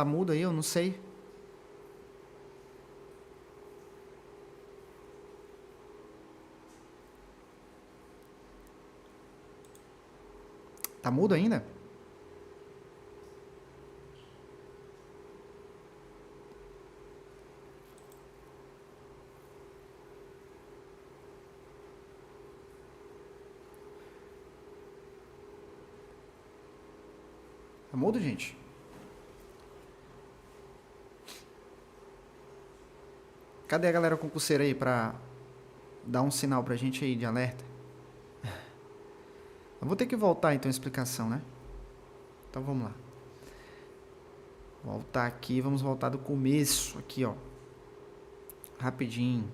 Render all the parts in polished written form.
Tá mudo aí, eu não sei. Tá mudo ainda? Tá mudo, gente? Cadê a galera concurseira aí pra dar um sinal pra gente aí de alerta? Eu vou ter que voltar então a explicação, né? Então vamos lá. Voltar aqui, vamos voltar do começo aqui, ó. Rapidinho.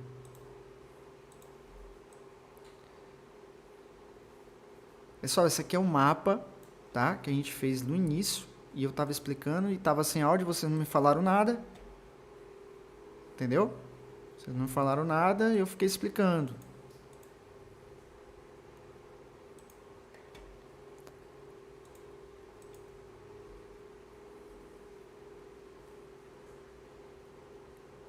Pessoal, esse aqui é um mapa, tá? Que a gente fez no início. E eu tava explicando e tava sem áudio, vocês não me falaram nada. Entendeu? Vocês não falaram nada e eu fiquei explicando.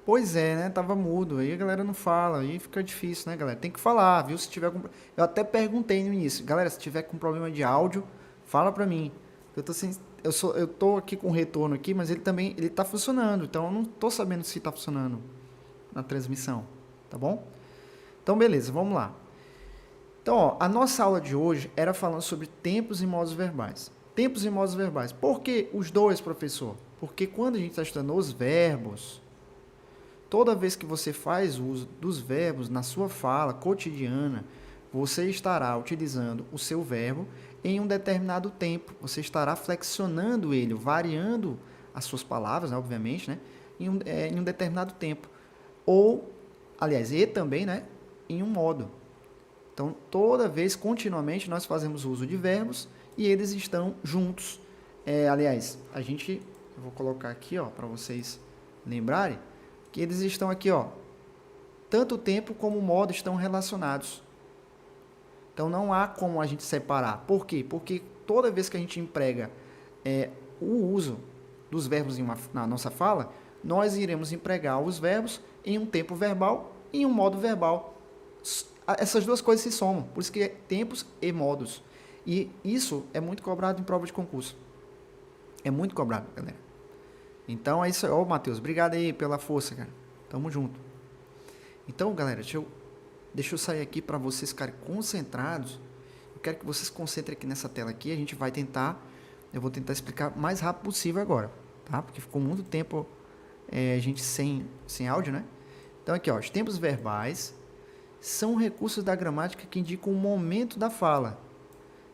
Pois é, né? Tava mudo. Aí a galera não fala. Aí fica difícil, né, galera? Tem que falar, viu? Se tiver com... Eu até perguntei no início. Galera, se tiver com problema de áudio, fala pra mim. Eu tô sem... eu tô aqui com retorno aqui, mas ele também ele tá funcionando. Então eu não tô sabendo se tá funcionando na transmissão, tá bom? Então beleza, vamos lá. Então, ó, a nossa aula de hoje era falando sobre tempos e modos verbais. Tempos e modos verbais. Por que os dois, professor? Porque quando a gente está estudando os verbos, toda vez que você faz uso dos verbos na sua fala cotidiana, você estará utilizando o seu verbo em um determinado tempo. Você estará flexionando ele, variando as suas palavras, né, obviamente, né, em um determinado tempo. Ou, aliás, e também, né, em um modo. Então, toda vez, continuamente, nós fazemos uso de verbos e eles estão juntos. Aliás, eu vou colocar aqui, ó, para vocês lembrarem, que eles estão aqui, ó, tanto o tempo como o modo estão relacionados. Então, não há como a gente separar. Por quê? Porque toda vez que a gente emprega o uso dos verbos na nossa fala, nós iremos empregar os verbos em um tempo verbal e em um modo verbal. Essas duas coisas se somam, por isso que é tempos e modos. E isso é muito cobrado em prova de concurso. É muito cobrado, galera. Então é isso aí. Ô, Matheus, obrigado aí pela força, cara. Tamo junto. Então, galera, deixa eu sair aqui para vocês ficarem concentrados. Eu quero que vocês se concentrem aqui nessa tela aqui. Eu vou tentar explicar o mais rápido possível agora, tá? Porque ficou muito tempo a gente sem áudio, né? Então aqui, ó, os tempos verbais são recursos da gramática que indicam o momento da fala.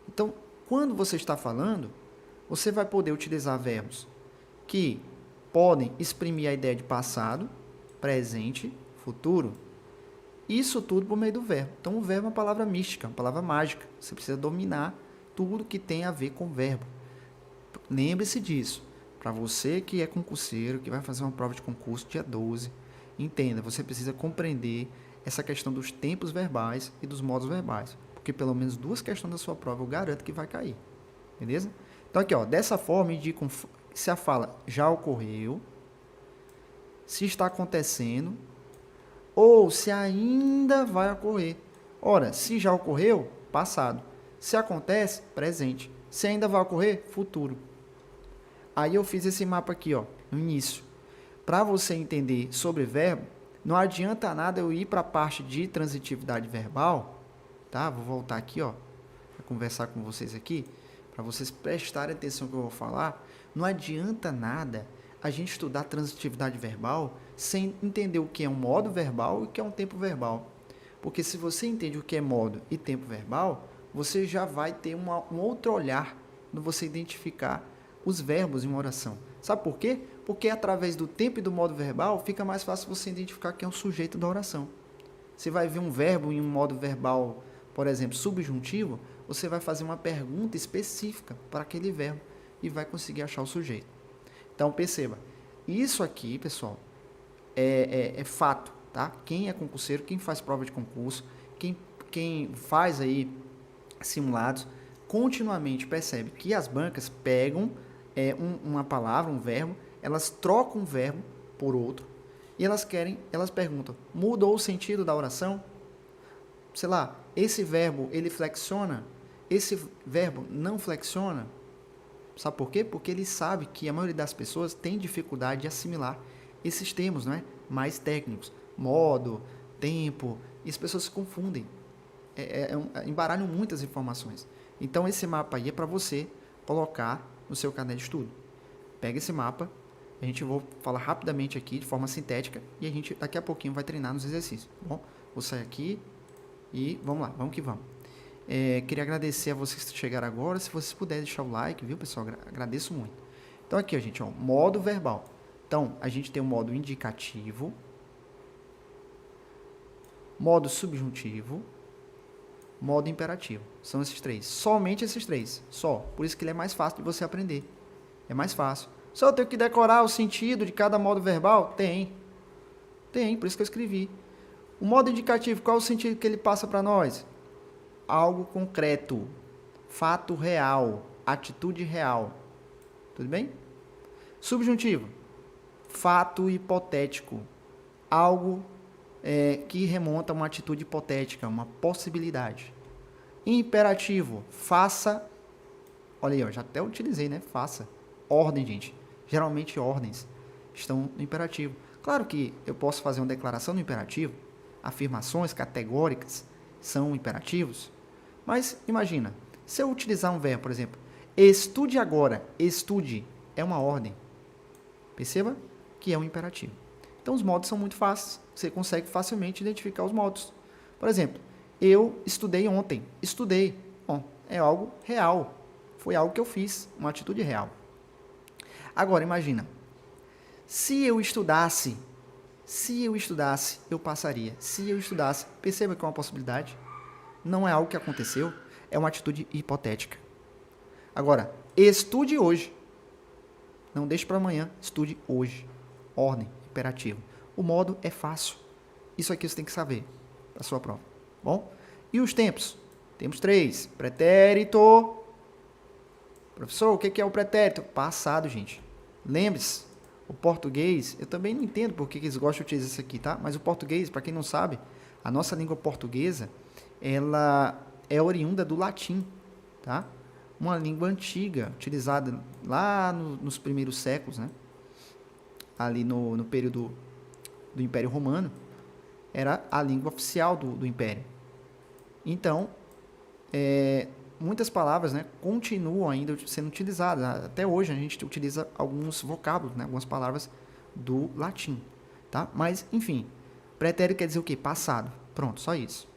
Então, quando você está falando, você vai poder utilizar verbos que podem exprimir a ideia de passado, presente, futuro. Isso tudo por meio do verbo. Então, o verbo é uma palavra mística, uma palavra mágica. Você precisa dominar tudo que tem a ver com o verbo. Lembre-se disso. Para você que é concurseiro, que vai fazer uma prova de concurso dia 12, entenda, você precisa compreender essa questão dos tempos verbais e dos modos verbais. Porque pelo menos duas questões da sua prova eu garanto que vai cair. Beleza? Então aqui, ó, dessa forma indicam se a fala já ocorreu, se está acontecendo ou se ainda vai ocorrer. Ora, se já ocorreu, passado. Se acontece, presente. Se ainda vai ocorrer, futuro. Aí eu fiz esse mapa aqui, ó, no início. Para você entender sobre verbo, não adianta nada eu ir para a parte de transitividade verbal, tá? Vou voltar aqui, ó, para conversar com vocês aqui, para vocês prestarem atenção no que eu vou falar. Não adianta nada a gente estudar transitividade verbal sem entender o que é um modo verbal e o que é um tempo verbal. Porque se você entende o que é modo e tempo verbal, você já vai ter um outro olhar quando você identificar os verbos em uma oração. Sabe por quê? Porque através do tempo e do modo verbal fica mais fácil você identificar quem é o sujeito da oração. Você vai ver um verbo em um modo verbal, por exemplo, subjuntivo, você vai fazer uma pergunta específica para aquele verbo e vai conseguir achar o sujeito. Então perceba, isso aqui, pessoal, é fato, tá? Quem é concurseiro, quem faz prova de concurso, quem faz aí simulados, continuamente percebe que as bancas pegam uma palavra, um verbo, elas trocam um verbo por outro e elas perguntam, mudou o sentido da oração? Sei lá, esse verbo, ele flexiona? Esse verbo não flexiona? Sabe por quê? Porque ele sabe que a maioria das pessoas tem dificuldade de assimilar esses termos, não é? Mais técnicos. Modo, tempo, e as pessoas se confundem. Embaralham muitas informações. Então, esse mapa aí é para você colocar no seu caderno de estudo. Pega esse mapa, a gente vai falar rapidamente aqui, de forma sintética, e a gente daqui a pouquinho vai treinar nos exercícios. Tá bom? Vou sair aqui e vamos lá, vamos que vamos. Queria agradecer a vocês que chegaram agora. Se vocês puderem deixar o like, viu, pessoal? Agradeço muito. Então, aqui, ó, gente, ó, modo verbal. Então, a gente tem o modo indicativo, modo subjuntivo, modo imperativo. São esses três. Somente esses três. Só. Por isso que ele é mais fácil de você aprender. É mais fácil. Só eu tenho que decorar o sentido de cada modo verbal? Tem. Tem, por isso que eu escrevi. O modo indicativo, qual é o sentido que ele passa para nós? Algo concreto, fato real, atitude real. Tudo bem? Subjuntivo, fato hipotético, algo que remonta a uma atitude hipotética, uma possibilidade. Imperativo, faça, olha aí, ó, já até utilizei, né? Faça. Ordem, gente. Geralmente ordens estão no imperativo. Claro que eu posso fazer uma declaração no imperativo, afirmações categóricas são imperativos, mas imagina, se eu utilizar um verbo, por exemplo, estude agora, estude, é uma ordem. Perceba que é um imperativo. Então, os modos são muito fáceis, você consegue facilmente identificar os modos. Por exemplo, eu estudei ontem, estudei, bom, é algo real, foi algo que eu fiz, uma atitude real. Agora, imagina, se eu estudasse, eu passaria. Se eu estudasse, perceba que é uma possibilidade. Não é algo que aconteceu, é uma atitude hipotética. Agora, estude hoje. Não deixe para amanhã, estude hoje. Ordem, imperativo. O modo é fácil. Isso aqui você tem que saber para a sua prova. Bom? E os tempos? Temos 3. Pretérito. Professor, o que é o pretérito? Passado, gente. Lembre-se, o português, eu também não entendo por que eles gostam de utilizar isso aqui, tá? Mas o português, para quem não sabe, a nossa língua portuguesa, ela é oriunda do latim, tá? Uma língua antiga, utilizada lá nos primeiros séculos, né? Ali no período do Império Romano, era a língua oficial do Império. Então, muitas palavras, né, continuam ainda sendo utilizadas. Até hoje a gente utiliza alguns vocábulos, né, algumas palavras do latim, tá? Mas, enfim, pretérito quer dizer o quê? Passado. Pronto, só isso.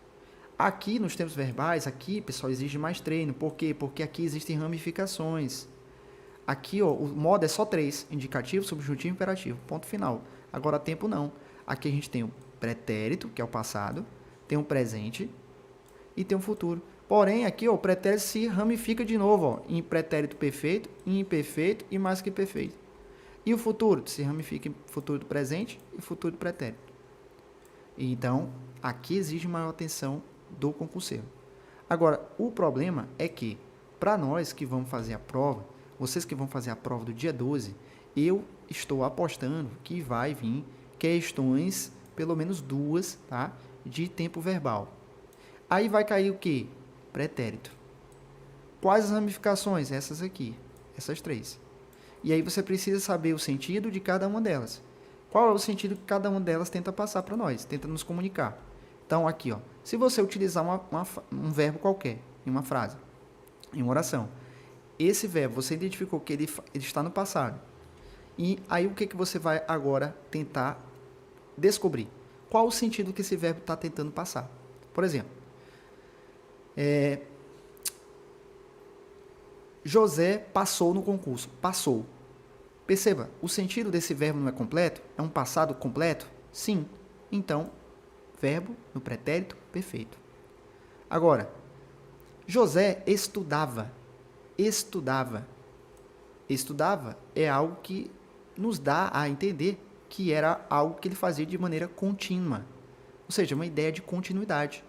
Aqui nos tempos verbais, aqui, pessoal, exige mais treino. Por quê? Porque aqui existem ramificações. Aqui, ó, o modo é só 3, indicativo, subjuntivo e imperativo. Ponto final. Agora, tempo não. Aqui a gente tem o pretérito, que é o passado, tem o presente e tem o futuro. Porém, aqui, ó, o pretérito se ramifica de novo, ó, em pretérito perfeito, em imperfeito e mais que perfeito. E o futuro se ramifica em futuro do presente e futuro do pretérito. Então, aqui exige maior atenção do concurseiro. Agora, o problema é que, para nós que vamos fazer a prova, vocês que vão fazer a prova do dia 12, eu estou apostando que vai vir questões, pelo menos 2, tá, de tempo verbal. Aí vai cair o quê? Pretérito. Quais as ramificações? Essas aqui, essas 3. E aí você precisa saber o sentido de cada uma delas. Qual é o sentido que cada uma delas tenta passar para nós, tenta nos comunicar. Então, aqui, ó, se você utilizar um verbo qualquer em uma frase, em uma oração, esse verbo, você identificou que ele está no passado. E aí, o que você vai agora tentar descobrir? Qual o sentido que esse verbo está tentando passar? Por exemplo, José passou no concurso. Passou. Perceba, o sentido desse verbo não é completo? É um passado completo? Sim. Então, verbo no pretérito perfeito. Agora, José estudava. Estudava. Estudava é algo que nos dá a entender que era algo que ele fazia de maneira contínua. Ou seja, uma ideia de continuidade.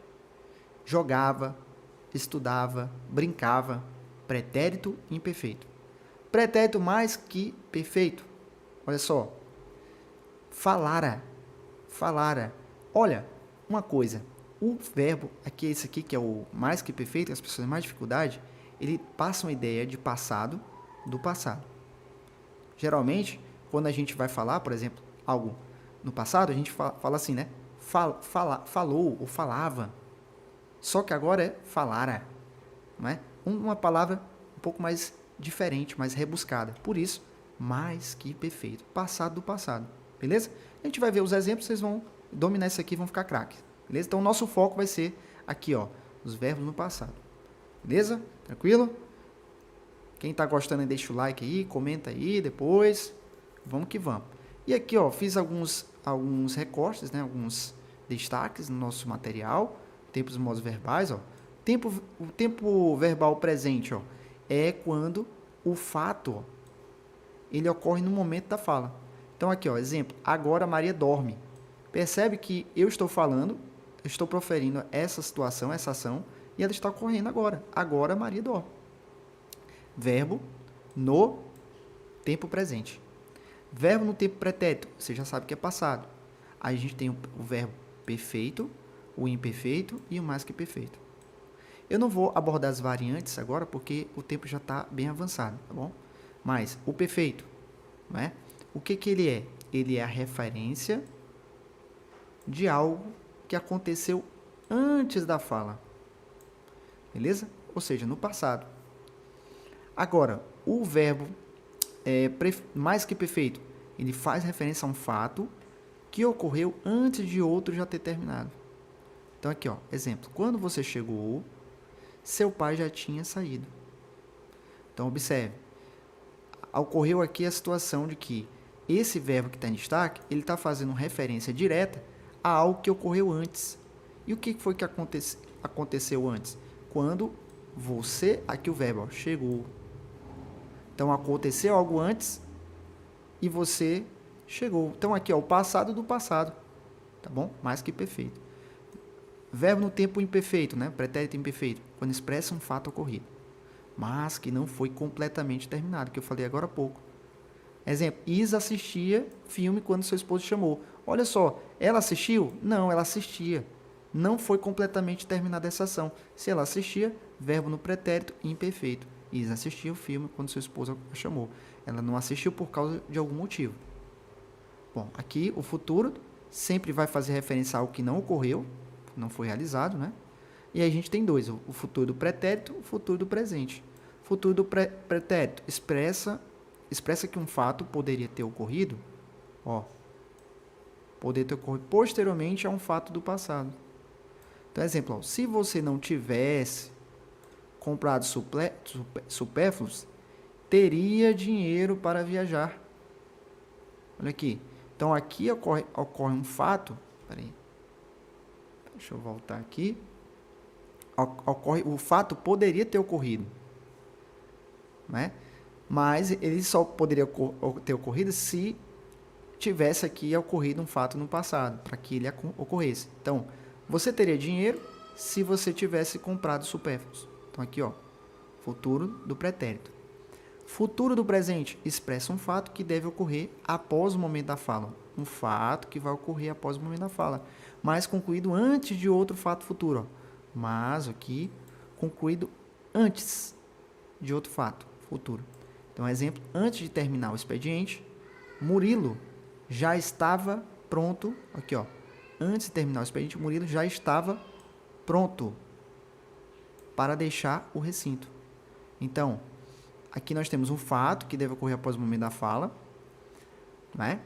Jogava, estudava, brincava. Pretérito imperfeito. Pretérito mais que perfeito. Olha só. Falara. Falara. Olha, uma coisa. O verbo, aqui esse aqui, que é o mais que perfeito, as pessoas têm mais dificuldade, ele passa uma ideia de passado do passado. Geralmente, quando a gente vai falar, por exemplo, algo no passado, a gente fala assim, né? Falou ou falava. Só que agora é falara, não é? Uma palavra um pouco mais diferente, mais rebuscada. Por isso, mais que perfeito. Passado do passado. Beleza? A gente vai ver os exemplos, vocês vão dominar isso aqui e vão ficar craques. Beleza? Então, o nosso foco vai ser aqui, ó, os verbos no passado. Beleza? Tranquilo? Quem está gostando, deixa o like aí, comenta aí depois. Vamos que vamos. E aqui, ó, fiz alguns recortes, né, alguns destaques no nosso material. Tempos e modos verbais, ó. O tempo verbal presente, ó, é quando o fato, ó, ele ocorre no momento da fala. Então aqui, ó, exemplo. Agora Maria dorme. Percebe que eu estou falando, eu estou proferindo essa situação, essa ação, e ela está ocorrendo agora. Agora Maria dorme. Verbo no tempo presente. Verbo no tempo pretérito, você já sabe que é passado. Aí a gente tem o verbo perfeito, o imperfeito e o mais que perfeito. Eu não vou abordar as variantes agora, porque o tempo já está bem avançado, tá bom? Mas o perfeito, né? O que ele é? Ele é a referência de algo que aconteceu antes da fala. Beleza? Ou seja, no passado. Agora, o verbo mais que perfeito, ele faz referência a um fato que ocorreu antes de outro já ter terminado. Então aqui, ó, exemplo. Quando você chegou, seu pai já tinha saído. Então observe. Ocorreu aqui a situação de que esse verbo que está em destaque, ele está fazendo referência direta a algo que ocorreu antes. E o que foi que aconteceu antes? Quando você, aqui o verbo, ó, chegou. Então aconteceu algo antes e você chegou. Então aqui, ó, o passado do passado. Tá bom? Mais que perfeito. Verbo no tempo imperfeito, né? Pretérito imperfeito, quando expressa um fato ocorrido, mas que não foi completamente terminado, que eu falei agora há pouco. Exemplo, Isa assistia filme quando seu esposo chamou. Olha só, ela assistiu? Não, ela assistia. Não foi completamente terminada essa ação. Se ela assistia, verbo no pretérito imperfeito. Isa assistia o filme quando seu esposo a chamou. Ela não assistiu por causa de algum motivo. Bom, aqui o futuro sempre vai fazer referência a algo que não ocorreu, não foi realizado, né? E aí a gente tem dois, o futuro do pretérito, o futuro do presente. O futuro do pretérito expressa que um fato poderia ter ocorrido, ó, poderia ter ocorrido posteriormente a um fato do passado. Então, exemplo, ó, se você não tivesse comprado supérfluos, teria dinheiro para viajar. Olha aqui. Então, aqui ocorre um fato, peraí, deixa eu voltar aqui. O fato poderia ter ocorrido, né? Mas ele só poderia ter ocorrido se tivesse aqui ocorrido um fato no passado, para que ele ocorresse. Então, você teria dinheiro se você tivesse comprado supérfluos. Então, aqui, ó, futuro do pretérito. Futuro do presente expressa um fato que deve ocorrer após o momento da fala. Um fato que vai ocorrer após o momento da fala, mas concluído antes de outro fato futuro. Ó. Mas aqui, concluído antes de outro fato futuro. Então, exemplo, antes de terminar o expediente, Murilo já estava pronto. Aqui, ó. Antes de terminar o expediente, Murilo já estava pronto para deixar o recinto. Então, aqui nós temos um fato que deve ocorrer após o momento da fala, né?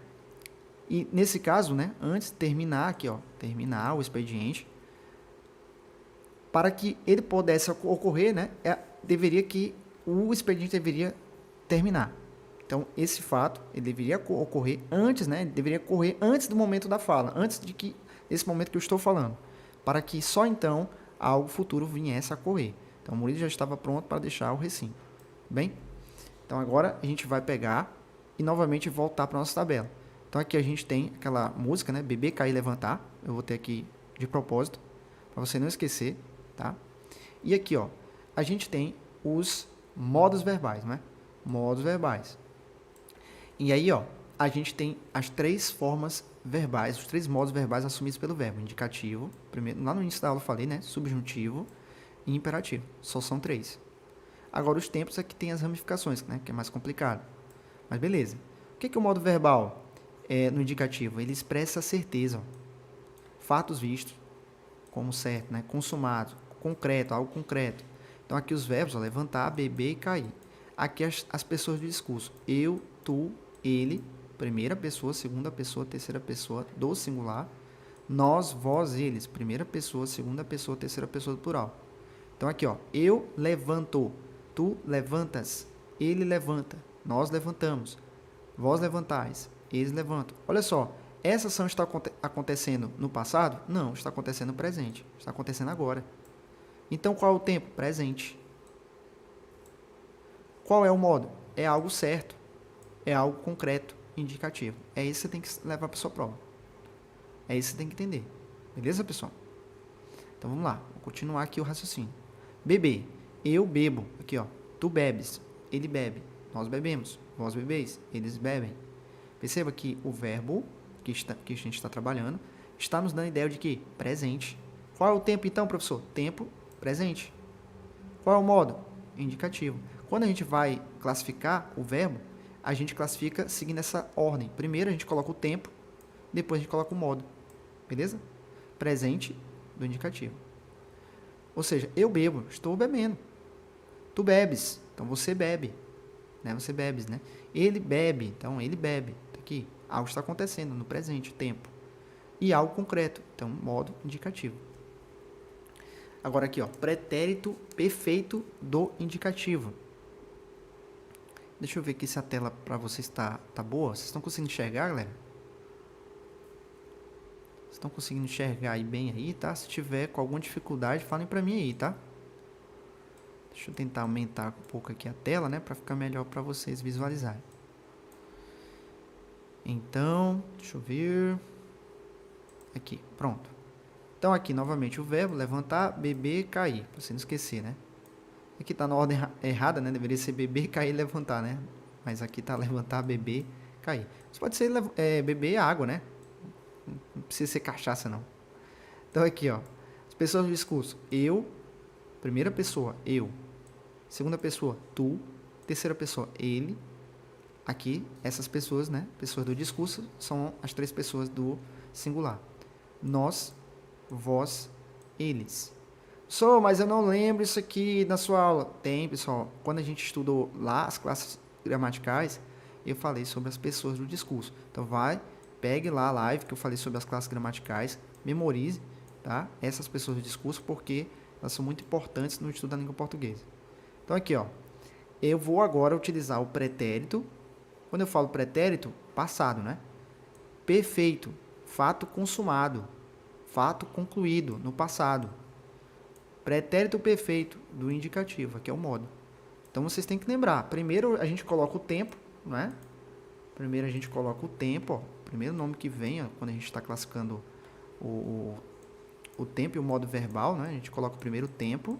E nesse caso, né, antes de terminar aqui, ó, terminar o expediente, para que ele pudesse ocorrer, né, o expediente deveria terminar. Então, esse fato, ele deveria ocorrer antes, né, deveria ocorrer antes do momento da fala, antes de que esse momento que eu estou falando, para que só então algo futuro viesse a ocorrer. Então, o Murilo já estava pronto para deixar o recinto. Bem? Então, agora a gente vai pegar e novamente voltar para a nossa tabela. Então, aqui a gente tem aquela música, né? Beber, cair, levantar. Eu vou ter aqui de propósito, para você não esquecer, tá? E aqui, ó, a gente tem os modos verbais, né? Modos verbais. E aí, ó, a gente tem as 3 formas verbais, os 3 modos verbais assumidos pelo verbo. Indicativo, primeiro, lá no início da aula eu falei, né? Subjuntivo e imperativo. Só são 3. Agora, os tempos é que tem as ramificações, né? Que é mais complicado. Mas beleza. O que é o modo verbal no indicativo? Ele expressa a certeza. Ó. Fatos vistos como certo, né? Consumado, concreto, algo concreto. Então, aqui os verbos, ó, levantar, beber e cair. Aqui as pessoas do discurso. Eu, tu, ele, primeira pessoa, segunda pessoa, terceira pessoa do singular. Nós, vós, eles, primeira pessoa, segunda pessoa, terceira pessoa do plural. Então, aqui, ó, eu levanto, tu levantas, ele levanta, nós levantamos, vós levantais, eles levantam. Olha só, essa ação está acontecendo no passado? Não, está acontecendo no presente, está acontecendo agora. Então, qual é o tempo? Presente. Qual é o modo? É algo certo, é algo concreto, indicativo. É isso que você tem que levar para a sua prova. É isso que você tem que entender. Beleza, pessoal? Então, vamos lá, vou continuar aqui o raciocínio. Beber, eu bebo, aqui ó, tu bebes, ele bebe, nós bebemos, vós bebeis, eles bebem. Perceba que o verbo que a gente está trabalhando está nos dando a ideia de que presente. Qual é o tempo então, professor? Tempo presente. Qual é o modo? Indicativo. Quando a gente vai classificar o verbo, a gente classifica seguindo essa ordem. Primeiro a gente coloca o tempo, depois a gente coloca o modo. Beleza? Presente do indicativo. Ou seja, eu bebo, estou bebendo. Tu bebes, então você bebe. Né? Você bebes, né? Ele bebe, então ele bebe. Tá aqui, algo está acontecendo no presente, tempo. E algo concreto, então modo indicativo. Agora aqui, ó, pretérito perfeito do indicativo. Deixa eu ver aqui se a tela para vocês tá boa. Vocês estão conseguindo enxergar, galera? Estão conseguindo enxergar aí bem aí, tá? Se tiver com alguma dificuldade, falem para mim aí, tá? Deixa eu tentar aumentar um pouco aqui a tela, né? Para ficar melhor para vocês visualizarem. Então, deixa eu ver. Aqui, pronto. Então, aqui, novamente, o verbo levantar, beber, cair. Para você não esquecer, né? Aqui tá na ordem errada, né? Deveria ser beber, cair, levantar, né? Mas aqui tá levantar, beber, cair. Isso pode ser beber água, né? Não precisa ser cachaça, não. Então, aqui, ó. As pessoas do discurso. Eu. Primeira pessoa, eu. Segunda pessoa, tu. Terceira pessoa, ele. Aqui, essas pessoas, né? Pessoas do discurso são as 3 pessoas do singular. Nós, vós, eles. Mas eu não lembro isso aqui na sua aula. Tem, pessoal. Quando a gente estudou lá as classes gramaticais, eu falei sobre as pessoas do discurso. Então, pegue lá a live que eu falei sobre as classes gramaticais, memorize, tá? Essas pessoas do discurso, porque elas são muito importantes no estudo da língua portuguesa. Então, aqui, ó. Eu vou agora utilizar o pretérito. Quando eu falo pretérito, passado, né? Perfeito, fato consumado, fato concluído no passado. Pretérito perfeito do indicativo, aqui é o modo. Então, vocês têm que lembrar. Primeiro, a gente coloca o tempo, né? Primeiro, a gente coloca o tempo, ó. Primeiro nome que vem, ó, quando a gente está classificando o tempo e o modo verbal, né? A gente coloca primeiro o tempo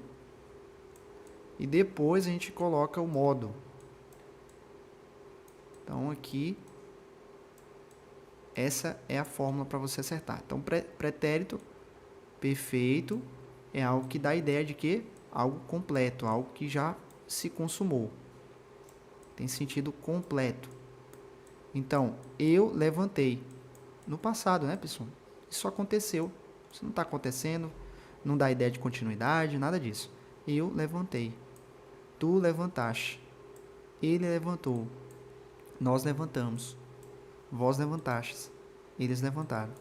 e depois a gente coloca o modo. Então, aqui, essa é a fórmula para você acertar. Então, pretérito perfeito é algo que dá a ideia de que algo completo, algo que já se consumou. Tem sentido completo. Então, eu levantei. No passado, né, pessoal? Isso aconteceu. Isso não está acontecendo, não dá ideia de continuidade, nada disso. Eu levantei. Tu levantaste. Ele levantou. Nós levantamos. Vós levantastes. Eles levantaram.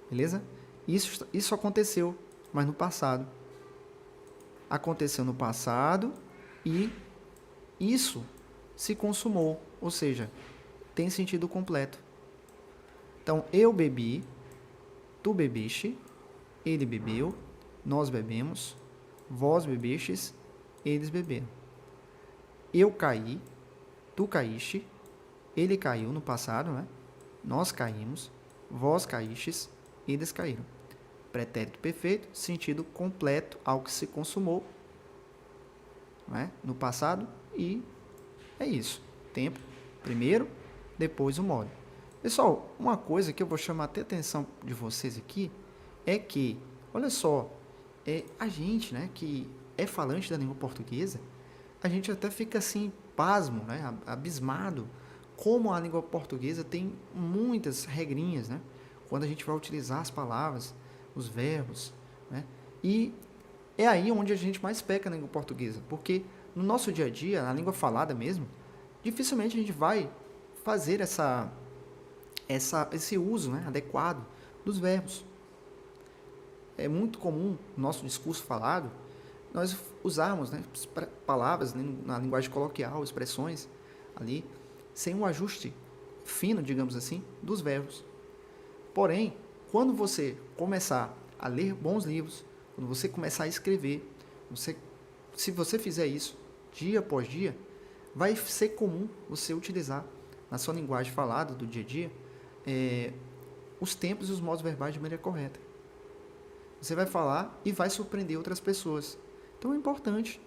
Beleza? Isso aconteceu, mas no passado. Aconteceu no passado e isso se consumou. Ou seja, tem sentido completo. Então, eu bebi, tu bebeste, ele bebeu, nós bebemos, vós bebestes, eles beberam. Eu caí, tu caíste, ele caiu no passado, né? Nós caímos, vós caístes, eles caíram. Pretérito perfeito, sentido completo, algo que se consumou, né? No passado, e é isso. Tempo primeiro, depois o modo. Pessoal, uma coisa que eu vou chamar até a atenção de vocês aqui é que, olha só, a gente, né, que é falante da língua portuguesa, a gente até fica assim, pasmo, né, abismado, como a língua portuguesa tem muitas regrinhas, né, quando a gente vai utilizar as palavras, os verbos, né, e é aí onde a gente mais peca na língua portuguesa, porque no nosso dia a dia, na língua falada mesmo, dificilmente a gente vai fazer esse uso, né, adequado dos verbos. É muito comum no nosso discurso falado nós usarmos, né, palavras, né, na linguagem coloquial, expressões ali, sem um ajuste fino, digamos assim, dos verbos. Porém, quando você começar a ler bons livros, quando você começar a escrever, se você fizer isso dia após dia, vai ser comum você utilizar na sua linguagem falada do dia a dia os tempos e os modos verbais de maneira correta. Você vai falar e vai surpreender outras pessoas. Então é importante,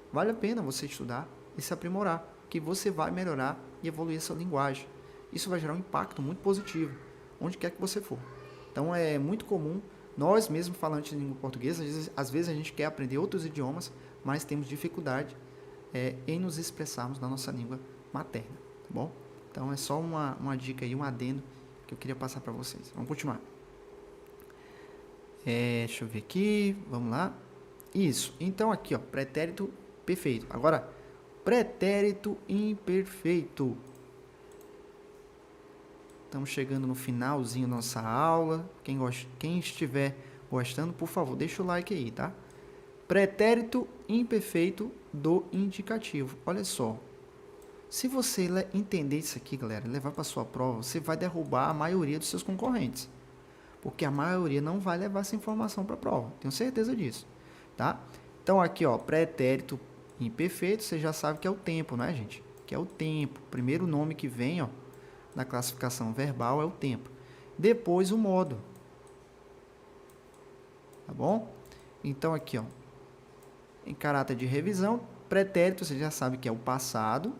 vale a pena você estudar e se aprimorar, que você vai melhorar e evoluir essa linguagem. Isso vai gerar um impacto muito positivo, onde quer que você for. Então é muito comum, nós mesmos falantes de língua portuguesa, às vezes a gente quer aprender outros idiomas, mas temos dificuldade em nos expressarmos na nossa língua materna, tá bom? Então é só uma dica aí, um adendo que eu queria passar para vocês. Vamos continuar. Deixa eu ver aqui, vamos lá. Isso, então aqui, ó, pretérito perfeito. Agora, pretérito imperfeito. Estamos chegando no finalzinho da nossa aula. Quem estiver gostando, por favor, deixa o like aí, tá? Pretérito imperfeito do indicativo. Olha só. Se você entender isso aqui, galera, levar para sua prova, você vai derrubar a maioria dos seus concorrentes. Porque a maioria não vai levar essa informação para a prova. Tenho certeza disso, tá? Então aqui, ó, pretérito imperfeito, você já sabe que é o tempo, né, gente? Que é o tempo. O primeiro nome que vem, ó, na classificação verbal é o tempo. Depois o modo. Tá bom? Então aqui, ó, em caráter de revisão, pretérito, você já sabe que é o passado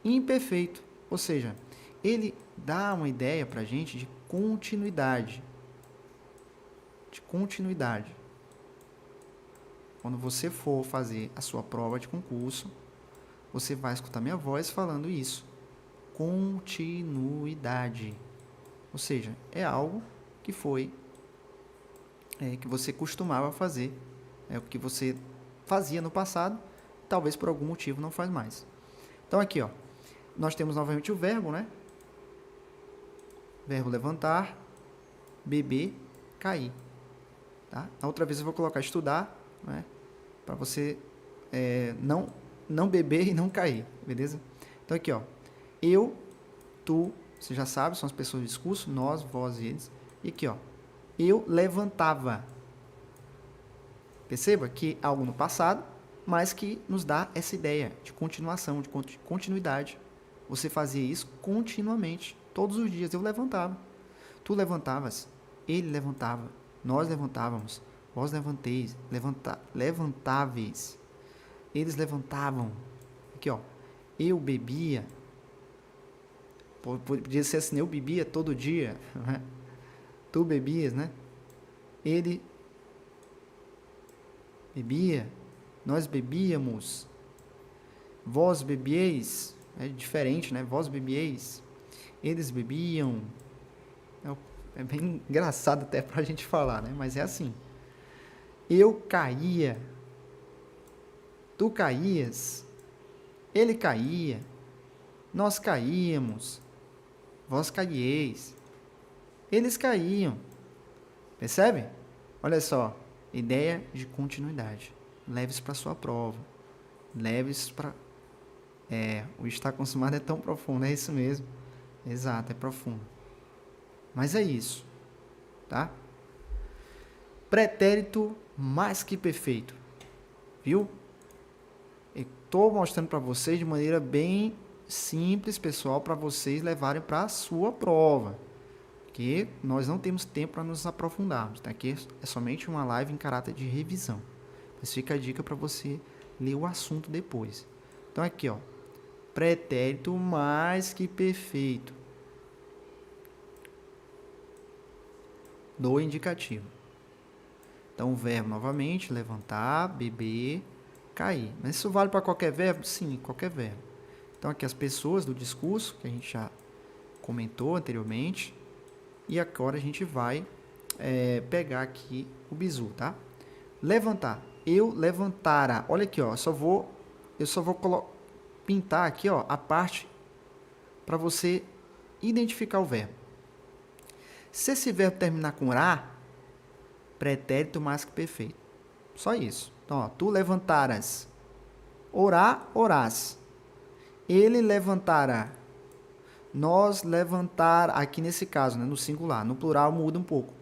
imperfeito, ou seja, ele dá uma ideia para a gente de continuidade. De continuidade. Quando você for fazer a sua prova de concurso, você vai escutar minha voz falando isso. Continuidade. Ou seja, é algo que foi que você costumava fazer, é o que você fazia no passado, talvez por algum motivo não faz mais. Então aqui, ó, nós temos novamente o verbo, né? Verbo levantar, beber, cair. Tá? Na outra vez eu vou colocar estudar, né? Para você não beber e não cair, beleza? Então aqui, ó, eu, tu, você já sabe, são as pessoas do discurso, nós, vós e eles. E aqui, ó, eu levantava. Perceba que é algo no passado, mas que nos dá essa ideia de continuação, de continuidade. Você fazia isso continuamente, todos os dias. Eu levantava. Tu levantavas, ele levantava, nós levantávamos, vós levanteis, levantáveis. Eles levantavam. Aqui, ó, eu bebia. Podia ser assim, eu bebia todo dia. Né? Tu bebias, né? Ele bebia, nós bebíamos, vós bebieis, é diferente, né? Vós bebieis, eles bebiam. É bem engraçado até pra gente falar, né? Mas é assim. Eu caía, tu caías, ele caía, nós caíamos, vós caieis, eles caíam. Percebe? Olha só, ideia de continuidade. Leve isso para sua prova. Leve isso para... o estar consumado é tão profundo, é isso mesmo. Exato, é profundo. Mas é isso, tá? Pretérito mais que perfeito. Viu? Estou mostrando para vocês de maneira bem simples, pessoal, para vocês levarem para a sua prova. Porque nós não temos tempo para nos aprofundarmos. Tá? Aqui é somente uma live em caráter de revisão. Mas fica a dica para você ler o assunto depois. Então aqui, ó, pretérito mais que perfeito. do indicativo. Então, o verbo, novamente, levantar, beber, cair. Mas isso vale para qualquer verbo? Sim, qualquer verbo. Então, aqui as pessoas do discurso, que a gente já comentou anteriormente. E agora a gente vai pegar aqui o bizu, tá? Levantar. Eu levantara. Olha aqui, ó. Eu só vou pintar aqui, ó, a parte para você identificar o verbo. Se esse verbo terminar com ra, pretérito mais que perfeito. Só isso. Então, ó, tu levantaras. Orá, orás. Ele levantara. Nós levantar, aqui nesse caso, né, no singular. No plural muda um pouco.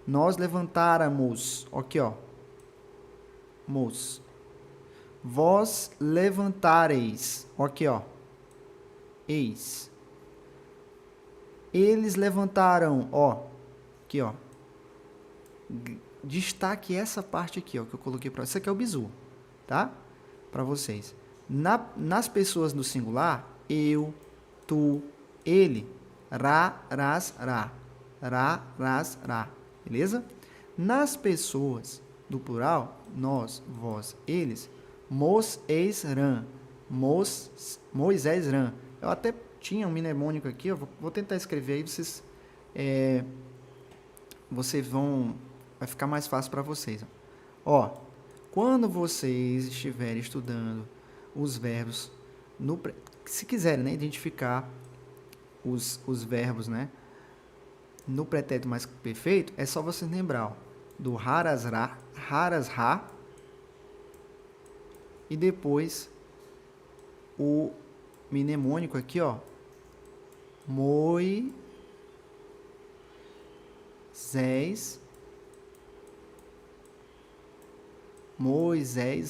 Nós levantáramos. Aqui, ó. Mos. Vós levantareis. Aqui, ó. Eis. Eles levantaram, ó. Aqui, ó. Destaque essa parte aqui, ó, que eu coloquei para. Isso aqui é o bizu, tá? Para vocês. Nas pessoas do singular, eu, tu, ele, ra, ras, ra. Ra, ras, ra. Beleza? Nas pessoas do plural, nós, vós, eles, mos, eis, ran. Moisés, ran. Eu até tinha um mnemônico aqui, eu vou tentar escrever aí, vocês vão, vai ficar mais fácil para vocês. Ó, quando vocês estiverem estudando os verbos, se quiserem, né, identificar os verbos, né, no pretérito mais perfeito, é só vocês lembrar, ó, do harasra, harasra, e depois o mnemônico aqui, ó, Moisés,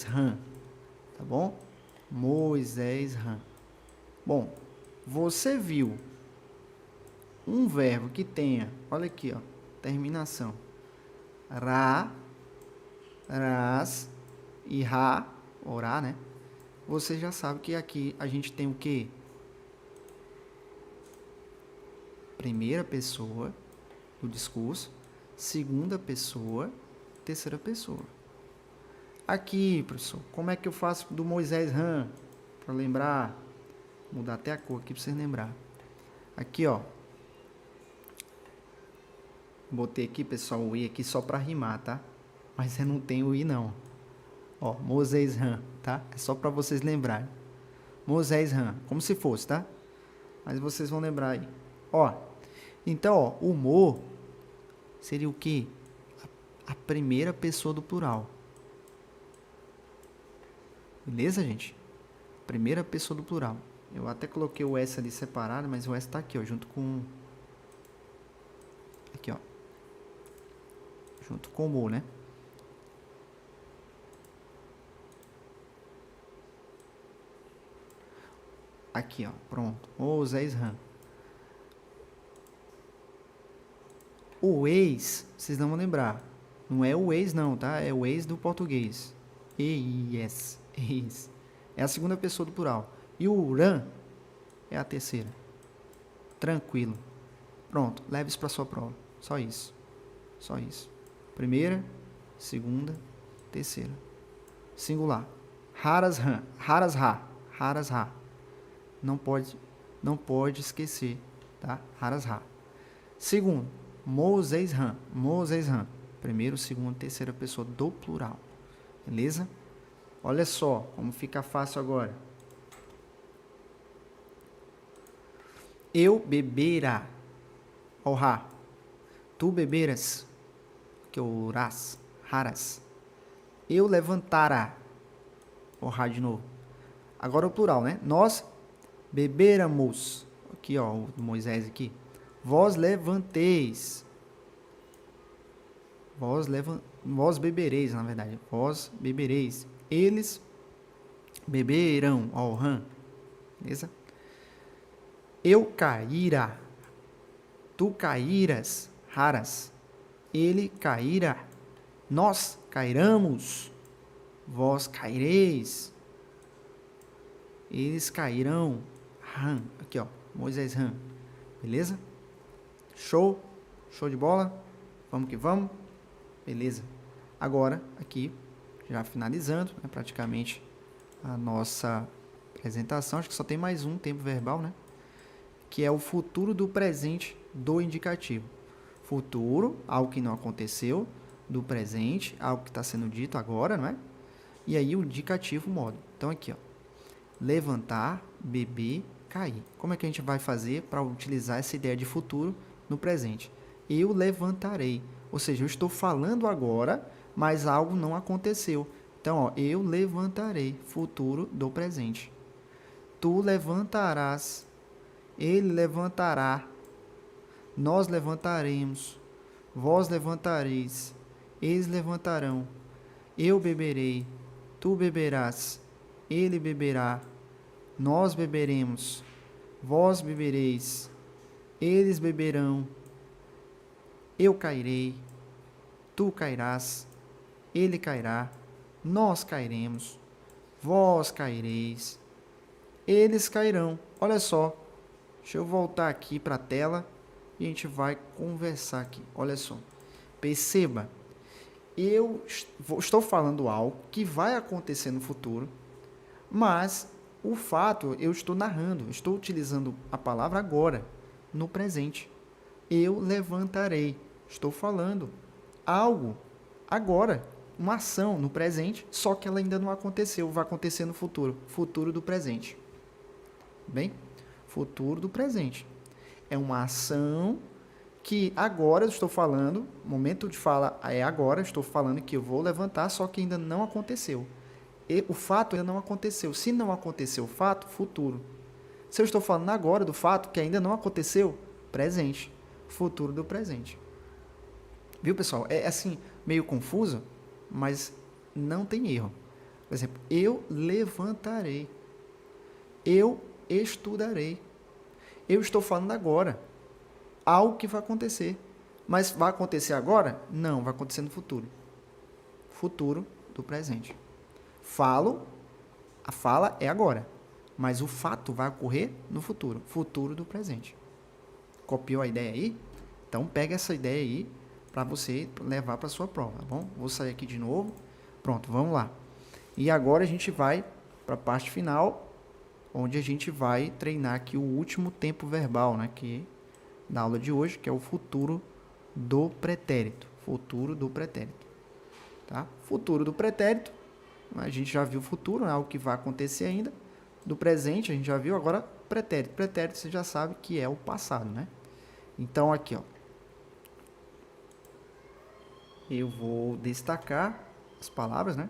ran, tá bom? Moisés, ran. Bom, você viu um verbo que tenha, olha aqui, ó, terminação, ra, ras e ra, orar, né? Você já sabe que aqui a gente tem o quê? Primeira pessoa do discurso, segunda pessoa, terceira pessoa. Aqui, professor, como é que eu faço do Moisés ran? Para lembrar, vou mudar até a cor aqui para vocês lembrar. Aqui, ó. Botei aqui, pessoal, o i aqui só para rimar, tá? Mas você não tem o i, não. Ó, Moisés ran, tá? É só para vocês lembrarem. Moisés ran, como se fosse, tá? Mas vocês vão lembrar aí. Ó, então, ó, o mo seria o quê? A primeira pessoa do plural. Beleza, gente? Primeira pessoa do plural. Eu até coloquei o S ali separado, mas o S tá aqui, ó, junto com... Aqui, ó. Junto com o mo, né? Aqui, ó, pronto. Moisés ran. O ex, vocês não vão lembrar. Não é o ex, não, tá? É o ex do português. Eis. Eis. É a segunda pessoa do plural. E o ran é a terceira. Tranquilo. Pronto, leve isso para sua prova. Só isso. Só isso. Primeira, segunda, terceira. Singular. Raras ran. Raras ra. Raras ra. Não pode esquecer, tá? Raras ra. Segundo, Moisés ran. Moisés ran. Primeiro, segundo, terceira pessoa do plural. Beleza? Olha só como fica fácil agora. Eu bebera. Ó, ra. Tu beberas. Que orás. Raras. Eu levantara. Ó, ra de novo. Agora o plural, né? Nós beberamos. Aqui, ó, o Moisés aqui. Vós levanteis. Vós bebereis, na verdade. Vós bebereis. Eles beberão. Ó, o ran. Beleza? Eu caíra. Tu caíras. Raras. Ele caíra. Nós cairamos. Vós caireis. Eles cairão. Ran. Aqui, ó. Moisés ran. Beleza? Show? Show de bola? Vamos que vamos? Beleza. Agora, aqui, já finalizando, né, praticamente a nossa apresentação. Acho que só tem mais um tempo verbal, né? Que é o futuro do presente do indicativo. Futuro, algo que não aconteceu. Do presente, algo que está sendo dito agora, não é? E aí o indicativo modo. Então, aqui, ó. Levantar, beber, cair. Como é que a gente vai fazer para utilizar essa ideia de futuro no presente? Eu levantarei. Ou seja, eu estou falando agora, mas algo não aconteceu. Então, ó, eu levantarei. Futuro do presente. Tu levantarás. Ele levantará. Nós levantaremos. Vós levantareis. Eles levantarão. Eu beberei. Tu beberás. Ele beberá. Nós beberemos. Vós bebereis. Eles beberão. Eu cairei. Tu cairás. Ele cairá. Nós cairemos. Vós caireis. Eles cairão. Olha só. Deixa eu voltar aqui para a tela e a gente vai conversar aqui. Olha só. Perceba. Eu estou falando algo que vai acontecer no futuro, mas o fato eu estou narrando, estou utilizando a palavra agora, no presente. Eu levantarei. Estou falando algo agora, uma ação no presente, só que ela ainda não aconteceu, vai acontecer no futuro. Futuro do presente. Bem? Futuro do presente. É uma ação que agora eu estou falando, o momento de fala é agora, estou falando que eu vou levantar, só que ainda não aconteceu. E o fato ainda não aconteceu. Se não aconteceu o fato, futuro. Se eu estou falando agora do fato que ainda não aconteceu, presente. Futuro do presente. Viu, pessoal? É assim, meio confuso, mas não tem erro. Por exemplo, eu levantarei. Eu estudarei. Eu estou falando agora. Algo que vai acontecer. Mas vai acontecer agora? Não, vai acontecer no futuro. Futuro do presente. Falo, a fala é agora. Mas o fato vai ocorrer no futuro. Futuro do presente. Copiou a ideia aí? Então pega essa ideia aí para você levar para a sua prova, tá bom? Vou sair aqui de novo. Pronto, vamos lá. E agora a gente vai para a parte final, onde a gente vai treinar aqui o último tempo verbal, né? Que na aula de hoje, que é o futuro do pretérito. Futuro do pretérito. Tá? Futuro do pretérito, a gente já viu o futuro, né? Algo que vai acontecer ainda. Do presente, a gente já viu. Agora, pretérito. Pretérito, você já sabe que é o passado, né? Então, aqui, ó. Eu vou destacar as palavras, né?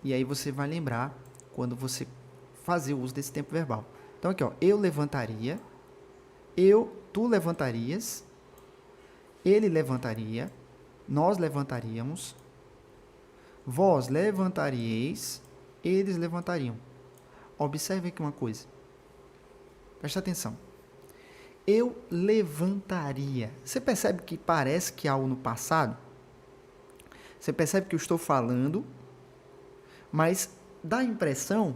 E aí você vai lembrar quando você fazer o uso desse tempo verbal. Então, aqui, ó. Eu levantaria. Tu levantarias, ele levantaria, nós levantaríamos, vós levantaríeis, eles levantariam. Observe aqui uma coisa. Presta atenção. Eu levantaria. Você percebe que parece que é algo no passado? Você percebe que eu estou falando, mas dá a impressão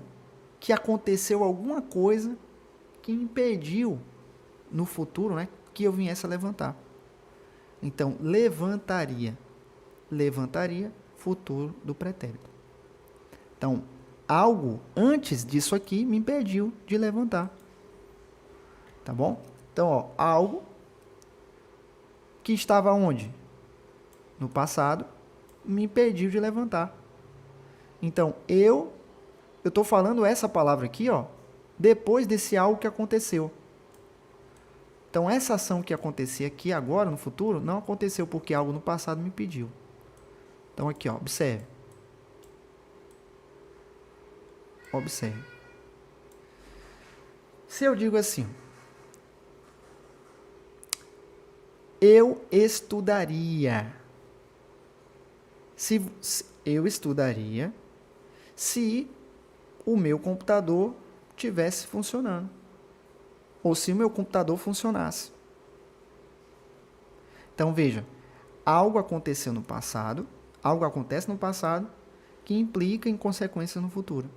que aconteceu alguma coisa que impediu no futuro, né, que eu viesse a levantar. Então, levantaria. Levantaria, futuro do pretérito. Então, algo antes disso aqui me impediu de levantar. Tá bom? Então, ó, algo que estava onde? No passado, me impediu de levantar. Então, eu estou falando essa palavra aqui, ó, depois desse algo que aconteceu. Então, essa ação que acontecia aqui agora, no futuro, não aconteceu porque algo no passado me impediu. Então, aqui, ó, observe. Observe. Se eu digo assim, eu estudaria. Se eu estudaria se o meu computador tivesse funcionando. Ou se o meu computador funcionasse. Então, veja, algo aconteceu no passado, algo acontece no passado, que implica em consequências no futuro.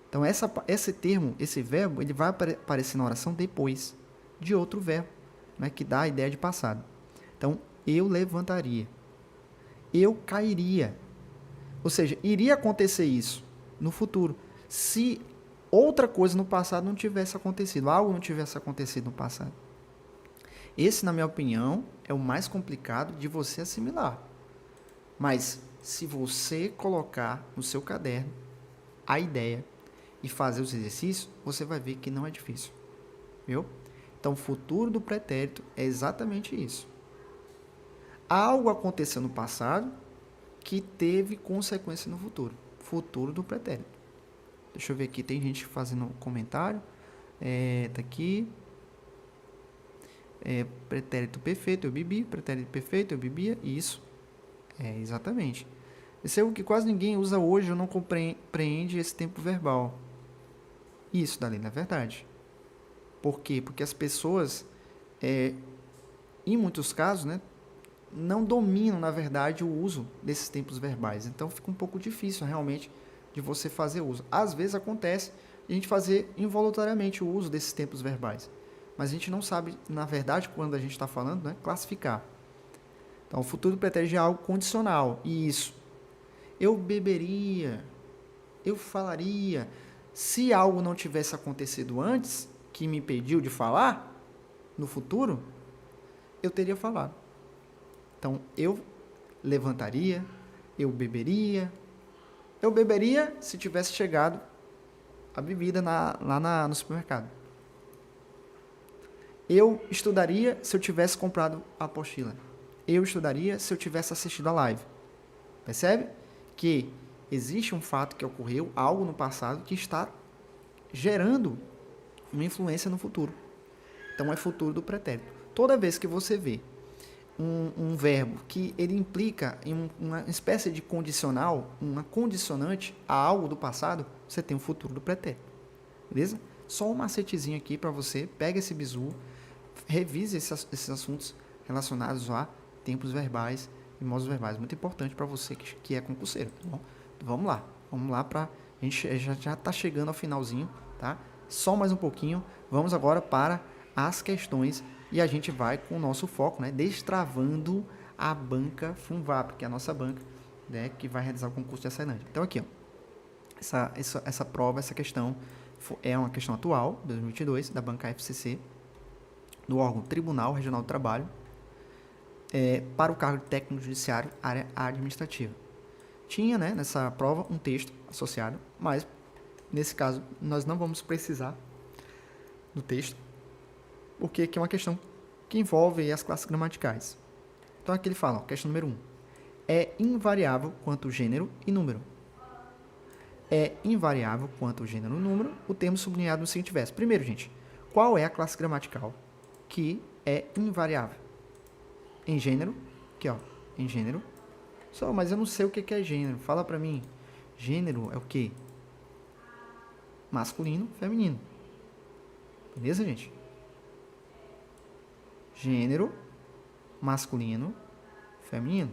Então, esse termo, esse verbo, ele vai aparecer na oração depois de outro verbo, né, que dá a ideia de passado. Então, eu levantaria, eu cairia. Ou seja, iria acontecer isso no futuro. Se outra coisa no passado não tivesse acontecido, algo não tivesse acontecido no passado. Esse, na minha opinião, é o mais complicado de você assimilar. Mas, se você colocar no seu caderno a ideia e fazer os exercícios, você vai ver que não é difícil. Viu? Então, o futuro do pretérito é exatamente isso. Algo aconteceu no passado que teve consequência no futuro. Futuro do pretérito. Deixa eu ver aqui, tem gente fazendo comentário. Tá aqui. Pretérito perfeito, eu bebi. Pretérito perfeito, eu bebia. Isso. Exatamente. Esse é o que quase ninguém usa hoje ou não compreende esse tempo verbal. Isso, Dalila, é verdade. Por quê? Porque as pessoas, em muitos casos, né, não dominam, na verdade, o uso desses tempos verbais. Então, fica um pouco difícil, realmente, de você fazer uso. Às vezes acontece a gente fazer involuntariamente o uso desses tempos verbais. Mas a gente não sabe, na verdade, quando a gente está falando, né, classificar. Então, o futuro pretérito é algo condicional. E isso. Eu beberia. Eu falaria. Se algo não tivesse acontecido antes, que me impediu de falar, no futuro, eu teria falado. Então, eu levantaria, eu beberia. Eu beberia se tivesse chegado a bebida lá no supermercado. Eu estudaria se eu tivesse comprado a apostila. Eu estudaria se eu tivesse assistido a live. Percebe? Que existe um fato que ocorreu, algo no passado, que está gerando uma influência no futuro. Então, é futuro do pretérito. Toda vez que você vê um verbo que ele implica em uma espécie de condicional, uma condicionante a algo do passado, você tem o futuro do pretérito. Beleza? Só um macetezinho aqui para você. Pega esse bizu, revise esses assuntos relacionados a tempos verbais e modos verbais. Muito importante para você que é concurseiro. Tá bom? Então, vamos lá para a gente já está chegando ao finalzinho, tá? Só mais um pouquinho. Vamos agora para as questões e a gente vai com o nosso foco, né? Destravando a banca Funvap, que é a nossa banca, né, que vai realizar o concurso de Açailândia. Então aqui, ó, essa prova, essa questão é uma questão atual, 2022, da banca FCC, do órgão Tribunal Regional do Trabalho, para o cargo de técnico judiciário, área administrativa. Tinha, né, nessa prova um texto associado, mas nesse caso nós não vamos precisar do texto, porque aqui é uma questão que envolve as classes gramaticais. Então aqui ele fala, ó, questão número 1. É invariável quanto gênero e número. É invariável quanto gênero e número o termo sublinhado no seguinte verso. Primeiro, gente, qual é a classe gramatical que é invariável? Em gênero, aqui ó, em gênero. Só, mas eu não sei o que é gênero. Fala pra mim. Gênero é o quê? Masculino, feminino. Beleza, gente? Gênero, masculino, feminino.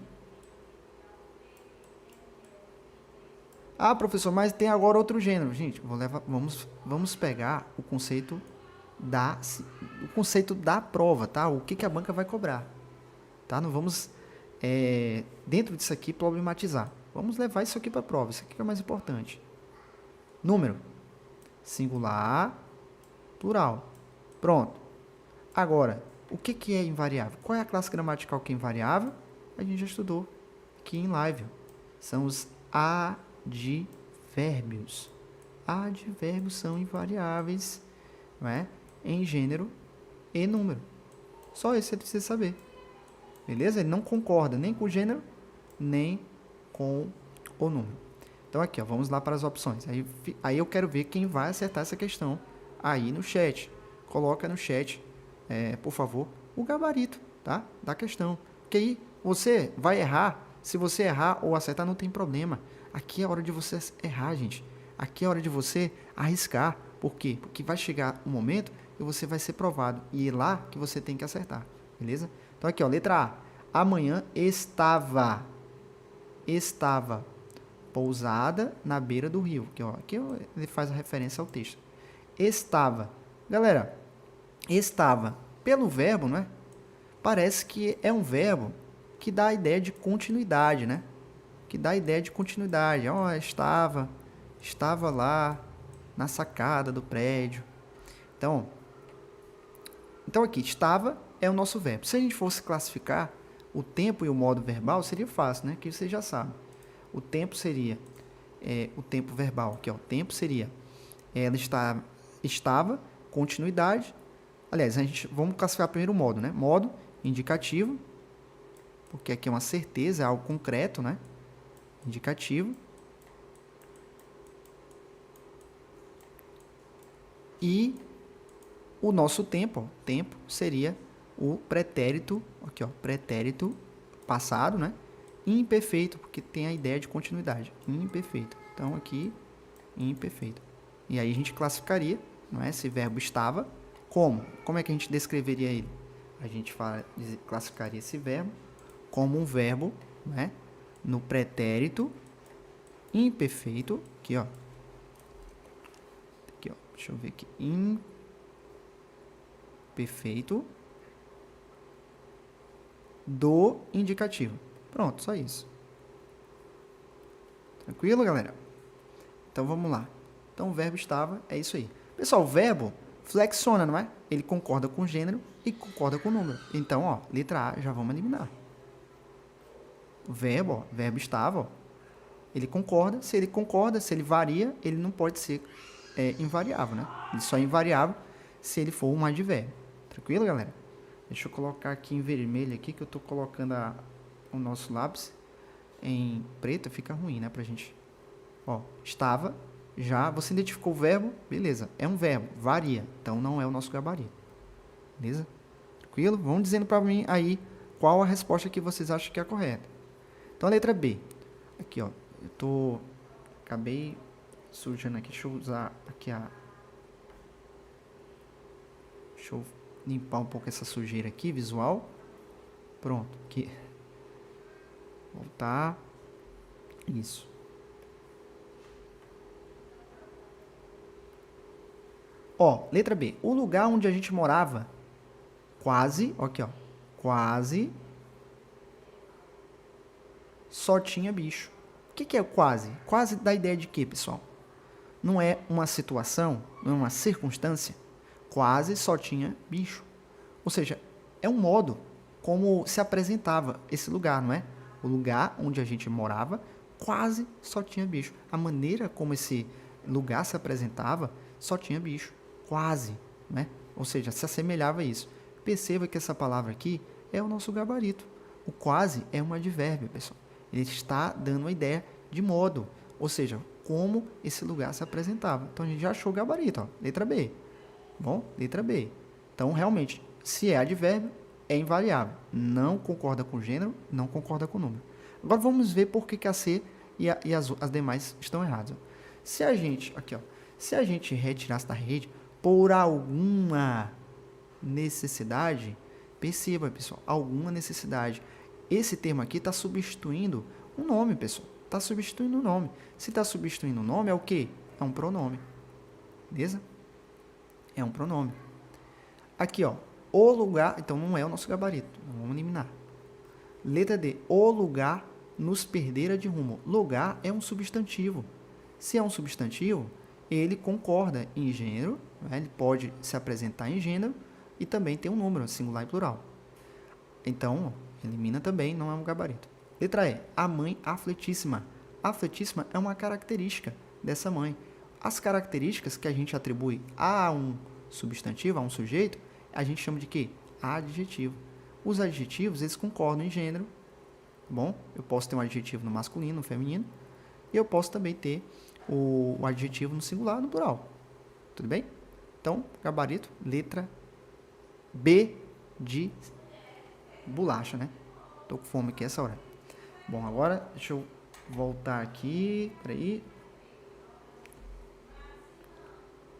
Ah, professor, mas tem agora outro gênero. Gente, vamos pegar o conceito da prova, tá? O que a banca vai cobrar. Tá? Não vamos, dentro disso aqui, problematizar. Vamos levar isso aqui para a prova. Isso aqui que é o mais importante. Número. Singular, plural. Pronto. Agora, o que é invariável? Qual é a classe gramatical que é invariável? A gente já estudou aqui em live. São os advérbios. Advérbios são invariáveis, não é? Em gênero e número. Só isso você precisa saber. Beleza? Ele não concorda nem com o gênero, nem com o número. Então aqui, ó, vamos lá para as opções. Aí eu quero ver quem vai acertar essa questão aí no chat. Coloca no chat, por favor, o gabarito, tá? Da questão. Porque aí você vai errar. Se você errar ou acertar, não tem problema. Aqui é a hora de você errar, gente. Aqui é a hora de você arriscar. Por quê? Porque vai chegar um momento e você vai ser provado. E é lá que você tem que acertar. Beleza? Então aqui, ó, letra A. Amanhã estava pousada na beira do rio. Aqui ele faz a referência ao texto. Estava. Galera, estava. Pelo verbo, não é? parece que é um verbo que dá a ideia de continuidade, né? Que dá a ideia de continuidade. Ó, estava lá na sacada do prédio. Então aqui, estava é o nosso verbo. Se a gente fosse classificar o tempo e o modo verbal, seria fácil, né? Que vocês já sabem. O tempo seria o tempo verbal. Aqui, ó, o tempo seria ela estava, continuidade. Aliás, vamos classificar primeiro o modo, né? Modo indicativo, porque aqui é uma certeza, é algo concreto, né? Indicativo. E o nosso tempo, ó, tempo seria o pretérito, aqui ó, pretérito passado, né? Imperfeito, porque tem a ideia de continuidade. Imperfeito. Então aqui, imperfeito. E aí a gente classificaria, não é? Esse verbo estava como? Como é que a gente descreveria ele? A gente classificaria esse verbo como um verbo, né? No pretérito imperfeito, aqui ó. Aqui ó, deixa eu ver aqui. Imperfeito do indicativo. Pronto, só isso. Tranquilo, galera? Então vamos lá. Então o verbo estava, é isso aí. Pessoal, o verbo flexiona, não é? Ele concorda com o gênero e concorda com o número. Então, ó, letra A já vamos eliminar. O verbo estava, ó, ele concorda. Se ele varia, ele não pode ser invariável, né? Ele só é invariável se ele for um advérbio. Tranquilo, galera? Deixa eu colocar aqui em vermelho aqui, que eu estou colocando o nosso lápis em preto, fica ruim, né, pra gente. Ó, estava, já, você identificou o verbo, beleza, é um verbo, varia, então não é o nosso gabarito. Beleza? Tranquilo? Vão dizendo para mim aí qual a resposta que vocês acham que é a correta. Então a letra B. Aqui, ó, acabei sujando aqui, deixa eu usar aqui deixa eu limpar um pouco essa sujeira aqui, visual. Pronto, aqui. Voltar. Isso. Ó, letra B. O lugar onde a gente morava, quase, aqui ó, quase só tinha bicho. O que é quase? Quase dá ideia de quê, pessoal? Não é uma situação, não é uma circunstância. Quase só tinha bicho. Ou seja, é um modo como se apresentava esse lugar, não é? O lugar onde a gente morava quase só tinha bicho. A maneira como esse lugar se apresentava só tinha bicho. Quase, né? Ou seja, se assemelhava a isso. Perceba que essa palavra aqui é o nosso gabarito. O quase é um advérbio, pessoal. Ele está dando uma ideia de modo, ou seja, como esse lugar se apresentava. Então a gente já achou o gabarito, ó, letra B. Bom, letra B. Então, realmente, se é advérbio, é invariável. Não concorda com o gênero, não concorda com o número. Agora vamos ver por que a C e as demais estão erradas. Se a gente, aqui, ó, se a gente retirasse da rede por alguma necessidade, perceba, pessoal, alguma necessidade. Esse termo aqui está substituindo um nome, pessoal. Está substituindo um nome. Se está substituindo um nome, é o quê? É um pronome. Beleza? É um pronome. Aqui, ó, o lugar, então não é o nosso gabarito, vamos eliminar. Letra D, o lugar nos perdera de rumo. Lugar é um substantivo. Se é um substantivo, ele concorda em gênero, né? Ele pode se apresentar em gênero e também tem um número, singular e plural. Então, elimina também, não é um gabarito. Letra E, a mãe aflitíssima. Aflitíssima é uma característica dessa mãe. As características que a gente atribui a um substantivo, a um sujeito, a gente chama de quê? Adjetivo. Os adjetivos, eles concordam em gênero. Bom, eu posso ter um adjetivo no masculino, no feminino, e eu posso também ter o adjetivo no singular, no plural. Tudo bem? Então, gabarito, letra B de bolacha, né? Tô com fome aqui essa hora. Bom, agora deixa eu voltar aqui. Peraí.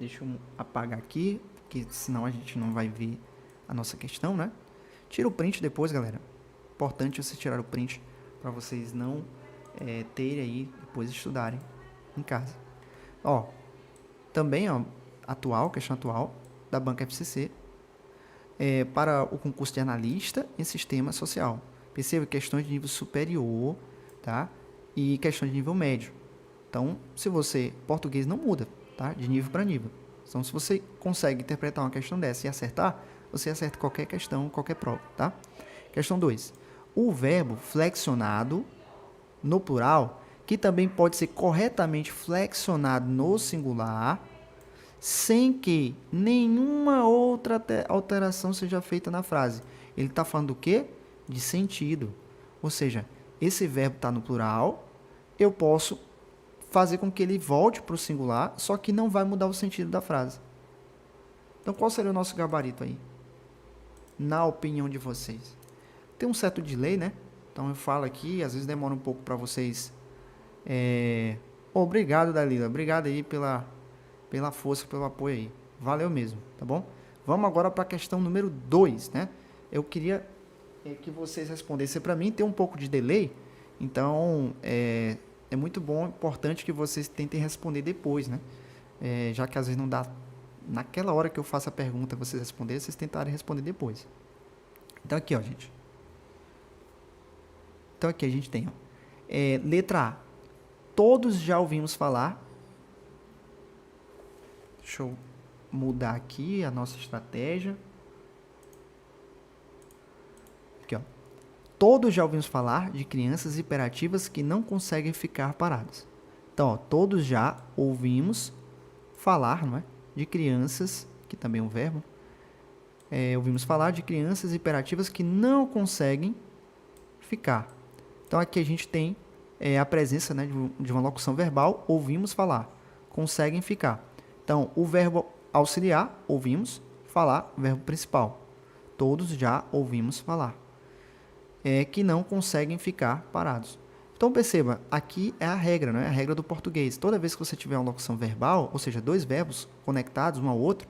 Deixa eu apagar aqui, porque senão a gente não vai ver a nossa questão, né? Tira o print depois, galera. Importante você tirar o print para vocês não terem aí, depois estudarem em casa. Ó, também, ó, questão atual da banca FCC. para o concurso de analista em sistema social. Perceba questões de nível superior, tá? E questões de nível médio. Então, se você... Português não muda, tá? De nível para nível. Então, se você consegue interpretar uma questão dessa e acertar, você acerta qualquer questão, qualquer prova, tá? Questão 2. O verbo flexionado no plural, que também pode ser corretamente flexionado no singular, sem que nenhuma outra alteração seja feita na frase. Ele está falando do quê? De sentido. Ou seja, esse verbo está no plural, eu posso fazer com que ele volte para o singular, só que não vai mudar o sentido da frase. Então, qual seria o nosso gabarito aí? Na opinião de vocês? Tem um certo delay, né? Então, eu falo aqui, às vezes demora um pouco para vocês... Obrigado, Dalila. Obrigado aí pela força, pelo apoio aí. Valeu mesmo, tá bom? Vamos agora para a questão número 2, né? Eu queria que vocês respondessem para mim. Tem um pouco de delay, então é muito bom, importante que vocês tentem responder depois, né? Já que às vezes não dá naquela hora que eu faço a pergunta vocês responderem, vocês tentarem responder depois. Então aqui, ó, gente. Então aqui a gente tem, ó, letra A. Todos já ouvimos falar. Deixa eu mudar aqui a nossa estratégia. Aqui, ó. Todos já ouvimos falar de crianças hiperativas que não conseguem ficar paradas. Então, ó, todos já ouvimos falar, não é? De crianças, que também é um verbo. Ouvimos falar de crianças hiperativas que não conseguem ficar. Então, aqui a gente tem a presença, né, de uma locução verbal, ouvimos falar, conseguem ficar. Então, o verbo auxiliar, ouvimos, falar, verbo principal. Todos já ouvimos falar. Que não conseguem ficar parados. Então, perceba, aqui é a regra, né? A regra do português. Toda vez que você tiver uma locução verbal, ou seja, dois verbos conectados um ao outro,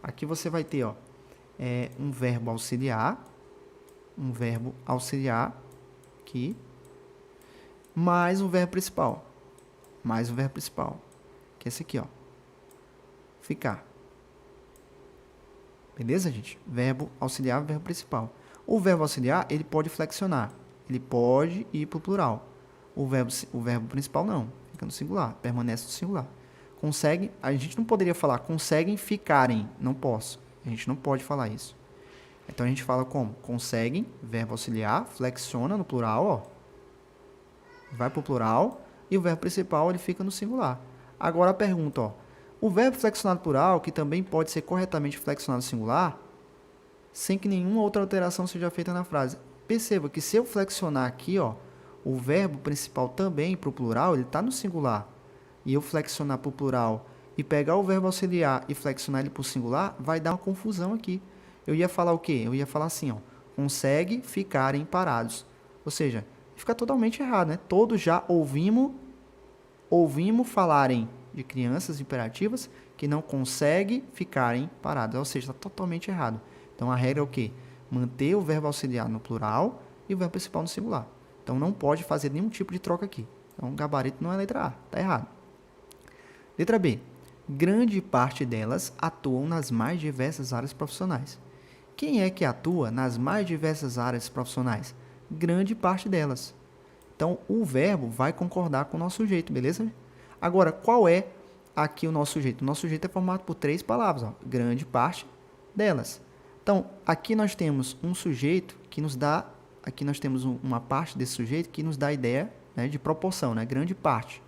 aqui você vai ter, ó, um verbo auxiliar, aqui, mais um verbo principal, que é esse aqui, ó, ficar. Beleza, gente? Verbo auxiliar, verbo principal. O verbo auxiliar, ele pode flexionar, ele pode ir para o plural. O verbo principal não, fica no singular, permanece no singular. Consegue, a gente não poderia falar conseguem ficarem, não posso. A gente não pode falar isso. Então a gente fala como? Conseguem, verbo auxiliar, flexiona no plural, ó. Vai para o plural e o verbo principal ele fica no singular. Agora a pergunta, ó. O verbo flexionado plural, que também pode ser corretamente flexionado singular, sem que nenhuma outra alteração seja feita na frase. Perceba que se eu flexionar aqui, ó, o verbo principal também para o plural, ele está no singular. E eu flexionar para o plural e pegar o verbo auxiliar e flexionar ele para o singular, vai dar uma confusão aqui. Eu ia falar o quê? Eu ia falar assim, ó, consegue ficarem parados. Ou seja, fica totalmente errado, né? Todos já ouvimos falarem de crianças imperativas que não conseguem ficarem paradas. Ou seja, está totalmente errado. Então, a regra é o quê? Manter o verbo auxiliar no plural e o verbo principal no singular. Então, não pode fazer nenhum tipo de troca aqui. Então, o gabarito não é a letra A. Está errado. Letra B. Grande parte delas atuam nas mais diversas áreas profissionais. Quem é que atua nas mais diversas áreas profissionais? Grande parte delas. Então, o verbo vai concordar com o nosso sujeito, beleza? Agora, qual é aqui o nosso sujeito? O nosso sujeito é formado por 3 palavras, ó, grande parte delas. Então, aqui nós temos um sujeito que nos dá, aqui nós temos uma parte desse sujeito que nos dá a ideia, né, de proporção, né, grande parte.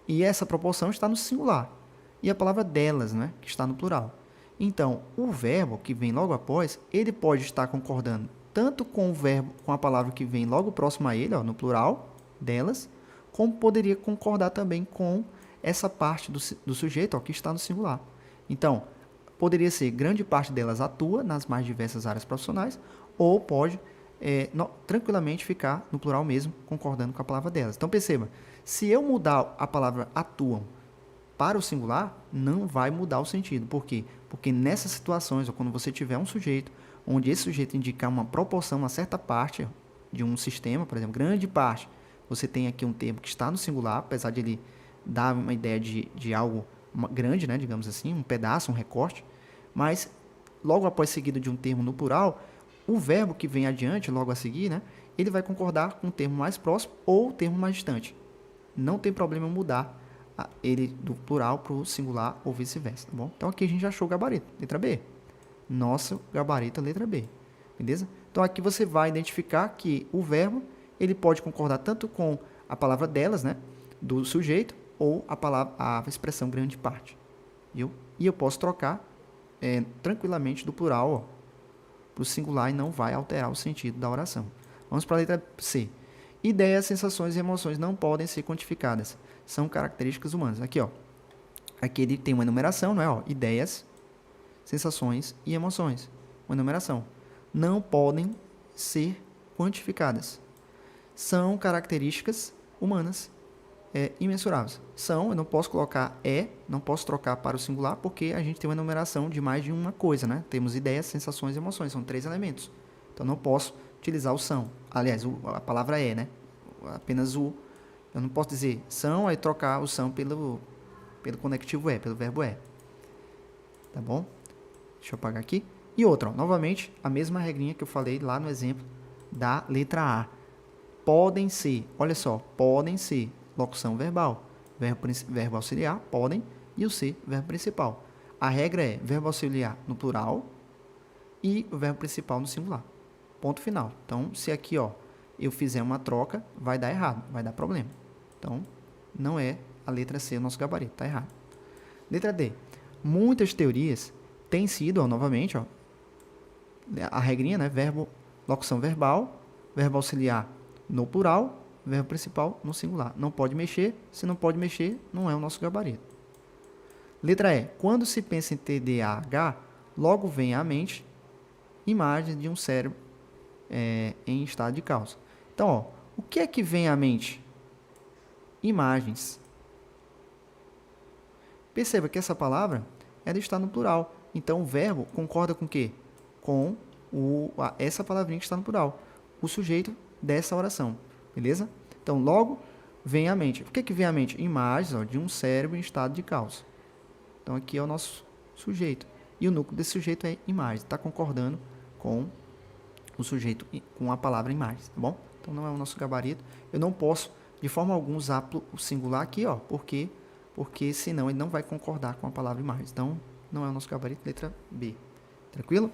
E essa proporção está no singular. E a palavra delas, né, que está no plural. Então, o verbo que vem logo após, ele pode estar concordando tanto com o verbo, com a palavra que vem logo próximo a ele, ó, no plural, delas, como poderia concordar também com essa parte do sujeito, ó, que está no singular. Então, poderia ser grande parte delas atua nas mais diversas áreas profissionais, ou pode tranquilamente ficar no plural mesmo, concordando com a palavra delas. Então, perceba, se eu mudar a palavra atuam para o singular, não vai mudar o sentido. Por quê? Porque nessas situações, ou quando você tiver um sujeito, onde esse sujeito indicar uma proporção, uma certa parte de um sistema, por exemplo, grande parte, você tem aqui um termo que está no singular, apesar de ele dar uma ideia de algo grande, né, digamos assim, um pedaço, um recorte, mas logo após seguido de um termo no plural, o verbo que vem adiante, logo a seguir, né, ele vai concordar com o termo mais próximo ou o termo mais distante. Não tem problema mudar ele do plural para o singular ou vice-versa, tá bom? Então aqui a gente já achou o gabarito, letra B. Nosso gabarito é letra B, beleza? Então aqui você vai identificar que o verbo, ele pode concordar tanto com a palavra delas, né, do sujeito, ou a expressão grande parte, viu? E eu posso trocar tranquilamente do plural para o singular e não vai alterar o sentido da oração. Vamos para a letra C. Ideias, sensações e emoções não podem ser quantificadas. São características humanas. Aqui, ó. Aqui ele tem uma enumeração, não é? Ó, ideias, sensações e emoções. Uma enumeração. Não podem ser quantificadas. São características humanas imensuráveis. São, eu não posso colocar não posso trocar para o singular, porque a gente tem uma enumeração de mais de uma coisa, né? Temos ideias, sensações e emoções. São 3 elementos. Então, não posso utilizar o são. Aliás, a palavra né? Apenas o. Eu não posso dizer são, aí trocar o são pelo conectivo pelo verbo Tá bom? Deixa eu apagar aqui. E outra, ó, novamente, a mesma regrinha que eu falei lá no exemplo da letra A. Podem ser, olha só, podem ser locução verbal, verbo auxiliar, podem, e o ser, verbo principal. A regra é verbo auxiliar no plural e o verbo principal no singular. Ponto final. Então, se aqui, ó, eu fizer uma troca, vai dar errado, vai dar problema. Então, não é a letra C o nosso gabarito, tá errado. Letra D. Muitas teorias têm sido, ó, novamente, ó, a regrinha, né, locução verbal, verbo auxiliar no plural, verbo principal no singular. Não pode mexer, se não pode mexer, não é o nosso gabarito. Letra E. Quando se pensa em TDAH, logo vem à mente imagem de um cérebro em estado de caos. Então, ó, o que é que vem à mente? Imagens. Perceba que essa palavra ela está no plural. Então, o verbo concorda com o quê? Com essa palavrinha que está no plural. O sujeito dessa oração. Beleza? Então, logo vem à mente. O que é que vem à mente? Imagens, ó, de um cérebro em estado de caos. Então, aqui é o nosso sujeito. E o núcleo desse sujeito é imagem. Está concordando com o sujeito, com a palavra imagem, tá bom? Então, não é o nosso gabarito. Eu não posso, de forma alguma, usar o singular aqui, ó, porque senão ele não vai concordar com a palavra imagem. Então, não é o nosso gabarito, letra B. Tranquilo?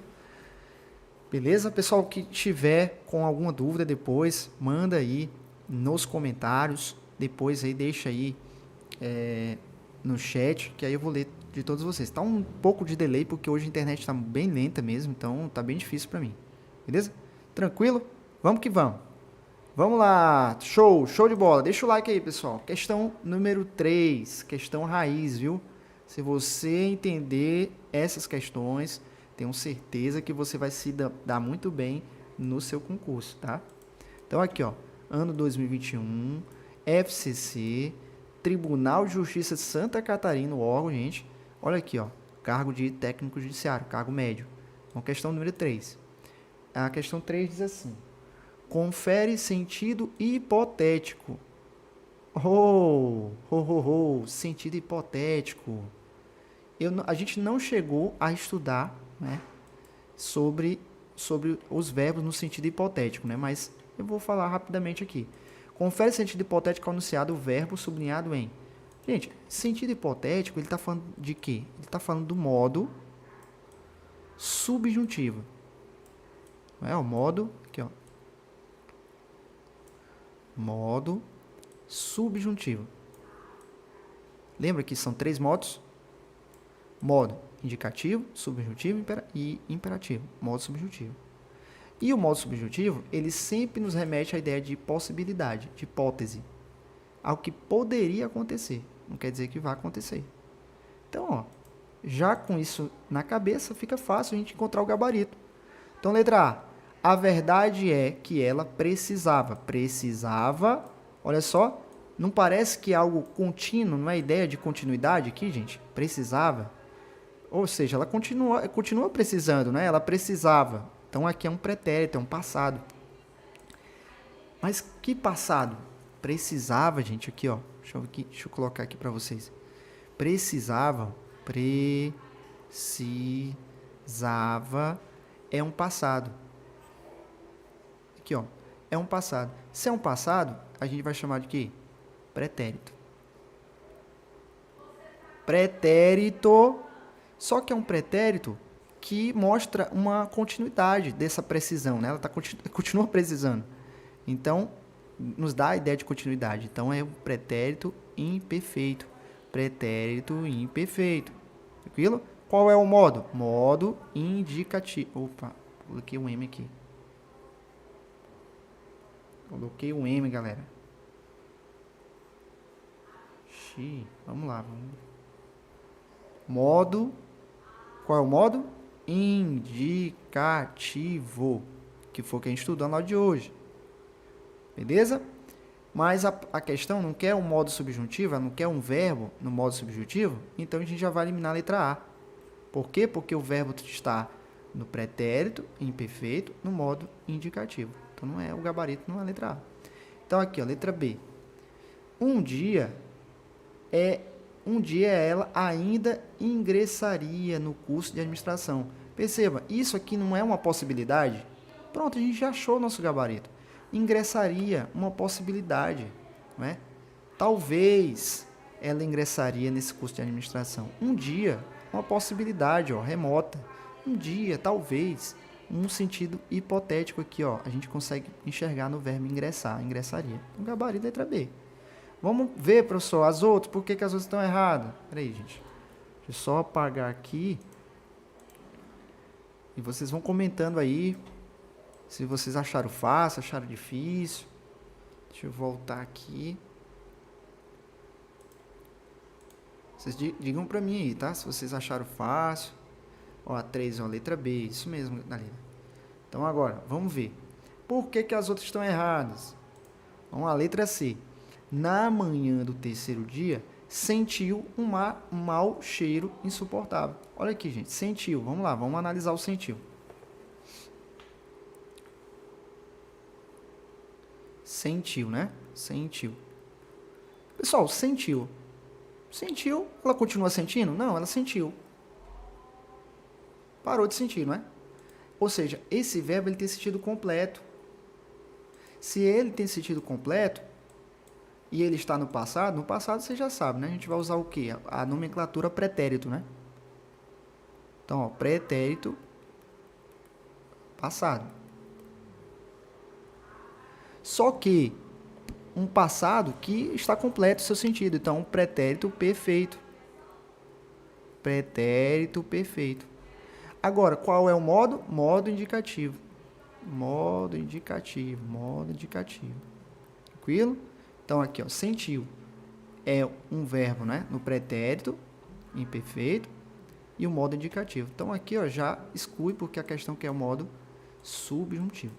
Beleza? Pessoal, que tiver com alguma dúvida depois, manda aí nos comentários. Depois aí deixa aí no chat, que aí eu vou ler de todos vocês. Tá um pouco de delay, porque hoje a internet está bem lenta mesmo, então tá bem difícil para mim. Beleza? Tranquilo? Vamos que vamos. Vamos lá. Show de bola. Deixa o like aí, pessoal. Questão número 3, questão raiz, viu? Se você entender essas questões, tenho certeza que você vai se dar muito bem no seu concurso, tá? Então, aqui, ó, ano 2021, FCC, Tribunal de Justiça de Santa Catarina, o órgão, gente. Olha aqui, ó, cargo de técnico judiciário, cargo médio. Então, questão número 3. A questão 3 diz assim: confere sentido hipotético. Sentido hipotético. A gente não chegou a estudar, né, sobre os verbos no sentido hipotético, né, mas eu vou falar rapidamente aqui. Confere sentido hipotético ao enunciado o verbo sublinhado em. Gente, sentido hipotético, ele está falando de quê? Ele está falando do modo subjuntivo. Não é o modo, aqui, ó. Modo subjuntivo. Lembra que são 3 modos? Modo indicativo, subjuntivo e imperativo. Modo subjuntivo. E o modo subjuntivo, ele sempre nos remete à ideia de possibilidade, de hipótese. Algo que poderia acontecer. Não quer dizer que vai acontecer. Então, ó, já com isso na cabeça, fica fácil a gente encontrar o gabarito. Então, letra A. A verdade é que ela precisava. Precisava, olha só, não parece que é algo contínuo, não é ideia de continuidade aqui, gente? Precisava. Ou seja, ela continua precisando, né? Ela precisava. Então, aqui é um pretérito, é um passado. Mas que passado? Precisava, gente, aqui, ó. Deixa eu colocar aqui para vocês. Precisava. Usava é um passado. Aqui, ó. É um passado. Se é um passado, a gente vai chamar de quê? Pretérito. Pretérito. Só que é um pretérito que mostra uma continuidade dessa precisão, né? Ela continua precisando. Então, nos dá a ideia de continuidade. Então, é um pretérito imperfeito. Pretérito imperfeito. Tranquilo? Qual é o modo? Modo indicativo. Opa, coloquei um M aqui. Coloquei um M, galera. Vamos lá. Modo. Qual é o modo? Indicativo. Que foi o que a gente estudou na aula de hoje. Beleza? Mas a questão não quer um modo subjuntivo, ela não quer um verbo no modo subjuntivo, então a gente já vai eliminar a letra A. Por quê? Porque o verbo está no pretérito imperfeito no modo indicativo. Então não é o gabarito, não é a letra A. Então aqui, ó, letra B. Um dia ela ainda ingressaria no curso de administração. Perceba, isso aqui não é uma possibilidade. Pronto, a gente já achou o nosso gabarito. Ingressaria, uma possibilidade, não é? Talvez ela ingressaria nesse curso de administração. Um dia, uma possibilidade, ó, remota. Um dia, talvez, um sentido hipotético aqui, ó, a gente consegue enxergar no verbo ingressar, ingressaria. O gabarito letra B. Vamos ver, professor, as outras, por que as outras estão erradas? Peraí, gente. Deixa eu só apagar aqui. E vocês vão comentando aí se vocês acharam fácil, acharam difícil. Deixa eu voltar aqui. Vocês digam pra mim aí, tá? Se vocês acharam fácil. Ó, a 3 é a letra B. Isso mesmo, Dalila. Então, agora, vamos ver. Por que as outras estão erradas? Vamos lá, letra C. Na manhã do terceiro dia, sentiu um mau cheiro insuportável. Olha aqui, gente. Sentiu. Vamos lá, vamos analisar o sentiu. Sentiu, né? Sentiu. Pessoal, sentiu. Sentiu. Ela continua sentindo? Não, ela sentiu. Parou de sentir, não é? Ou seja, esse verbo ele tem sentido completo. Se ele tem sentido completo e ele está no passado você já sabe, né? A gente vai usar o quê? A nomenclatura pretérito, né? Então, ó, pretérito passado. Só que um passado que está completo o seu sentido. Então, pretérito perfeito. Pretérito perfeito. Agora, qual é o modo? Modo indicativo. Modo indicativo. Modo indicativo. Tranquilo? Então, aqui, ó, sentiu. É um verbo, né? No pretérito imperfeito e o modo indicativo. Então, aqui, ó, já exclui porque a questão que é o modo subjuntivo.